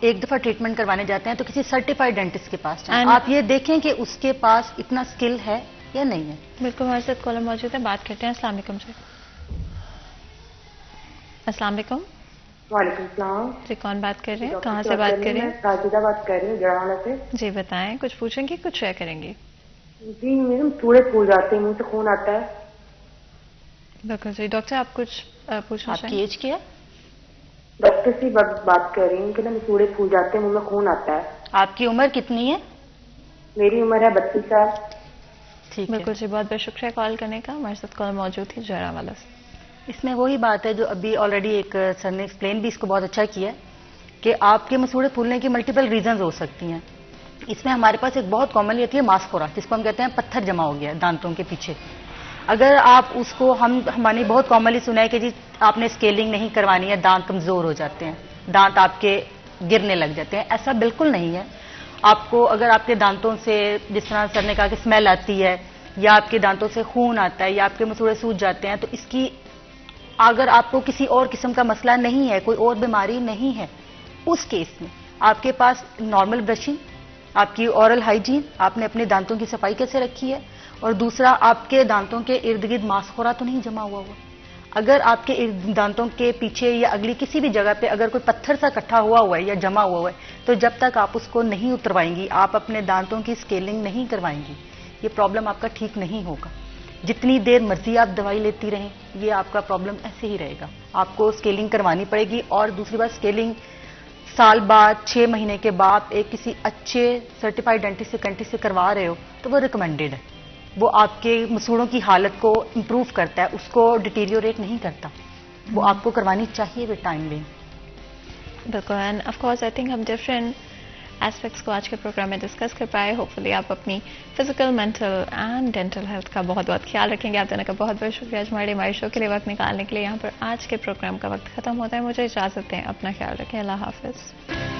ایک دفعہ ٹریٹمنٹ کروانے جاتے ہیں تو کسی سرٹیفائڈ ڈینٹسٹ کے پاس جائیں, آپ یہ دیکھیں کہ اس کے پاس اتنا سکل ہے یا نہیں ہے. بالکل, ہمارے ساتھ کالر موجود ہے, بات کرتے ہیں. السلام علیکم جی. السلام علیکم. وعلیکم السلام جی, کون بات کر رہے ہیں, کہاں سے بات کر رہے ہیں؟ راجدہ بات کر رہی ہوں جڑاوالا سے. جی بتائیں, کچھ پوچھیں گی, کچھ شیئر کریں گی؟ جی میڈم تھوڑے پھول جاتے ہیں, منہ سے خون آتا ہے. بالکل جی, ڈاکٹر آپ کچھ پوچھنا آپ کی ایج کیا ہے؟ ڈاکٹر سے بات کر رہی ہوں کہ نا تھوڑے پھول جاتے ہیں, منہ میں خون آتا ہے. آپ کی عمر کتنی ہے؟ میری عمر ہے 32 سال. ٹھیک, بالکل جی, بہت بہت شکریہ کال کرنے کا. ہمارے ساتھ کال موجود تھی جڑاوالا سے. اس میں وہی بات ہے جو ابھی آلریڈی ایک سر نے ایکسپلین بھی اس کو بہت اچھا کیا ہے کہ آپ کے مسوڑے پھولنے کی ملٹیپل ریزنز ہو سکتی ہیں. اس میں ہمارے پاس ایک بہت کامنلی ہوتی ہے ماسکورا, جس کو ہم کہتے ہیں پتھر جمع ہو گیا ہے دانتوں کے پیچھے. اگر آپ اس کو ہماری بہت کامنلی سنا ہے کہ جی آپ نے اسکیلنگ نہیں کروانی ہے, دانت کمزور ہو جاتے ہیں, دانت آپ کے گرنے لگ جاتے ہیں. ایسا بالکل نہیں ہے. آپ کو اگر آپ کے دانتوں سے جس طرح سر نے کہا کہ اسمیل آتی ہے یا آپ کے دانتوں سے خون آتا ہے یا آپ کے مسوڑے سوج جاتے ہیں, تو اس کی اگر آپ کو کسی اور قسم کا مسئلہ نہیں ہے, کوئی اور بیماری نہیں ہے, اس کیس میں آپ کے پاس نارمل برشنگ, آپ کی اورل ہائیجین, آپ نے اپنے دانتوں کی صفائی کیسے رکھی ہے, اور دوسرا آپ کے دانتوں کے ارد گرد ماسکورا تو نہیں جمع ہوا. اگر آپ کے دانتوں کے پیچھے یا اگلی کسی بھی جگہ پہ اگر کوئی پتھر سا اکٹھا ہوا ہے یا جمع ہوا ہے تو جب تک آپ اس کو نہیں اتروائیں گی, آپ اپنے دانتوں کی اسکیلنگ نہیں کروائیں گی, یہ پرابلم آپ کا ٹھیک نہیں ہوگا. جتنی دیر مرضی آپ دوائی لیتی رہیں یہ آپ کا پرابلم ایسے ہی رہے گا. آپ کو اسکیلنگ کروانی پڑے گی. اور دوسری بات, اسکیلنگ سال بعد 6 مہینے کے بعد ایک کسی اچھے سرٹیفائڈ ڈینٹسٹ سے کروا رہے ہو تو وہ ریکمینڈیڈ ہے. وہ آپ کے مسوڑوں کی حالت کو امپروو کرتا ہے, اس کو ڈیٹیریوریٹ نہیں کرتا. وہ آپ کو کروانی چاہیے ود ٹائم بینگ. بالکل, and of course I think ہم ڈفرینٹ ایسپیکٹس کو آج کے پروگرام میں ڈسکس کر پائے. ہوپ فلی آپ اپنی physical, mental and dental health کا بہت بہت خیال رکھیں گے. آپ دونوں کا بہت بہت شکریہ آج ہمارے شو کے لیے وقت نکالنے کے لیے. یہاں پر آج کے پروگرام کا وقت ختم ہوتا ہے. مجھے اجازت دیں, اپنا خیال رکھیں. اللہ حافظ.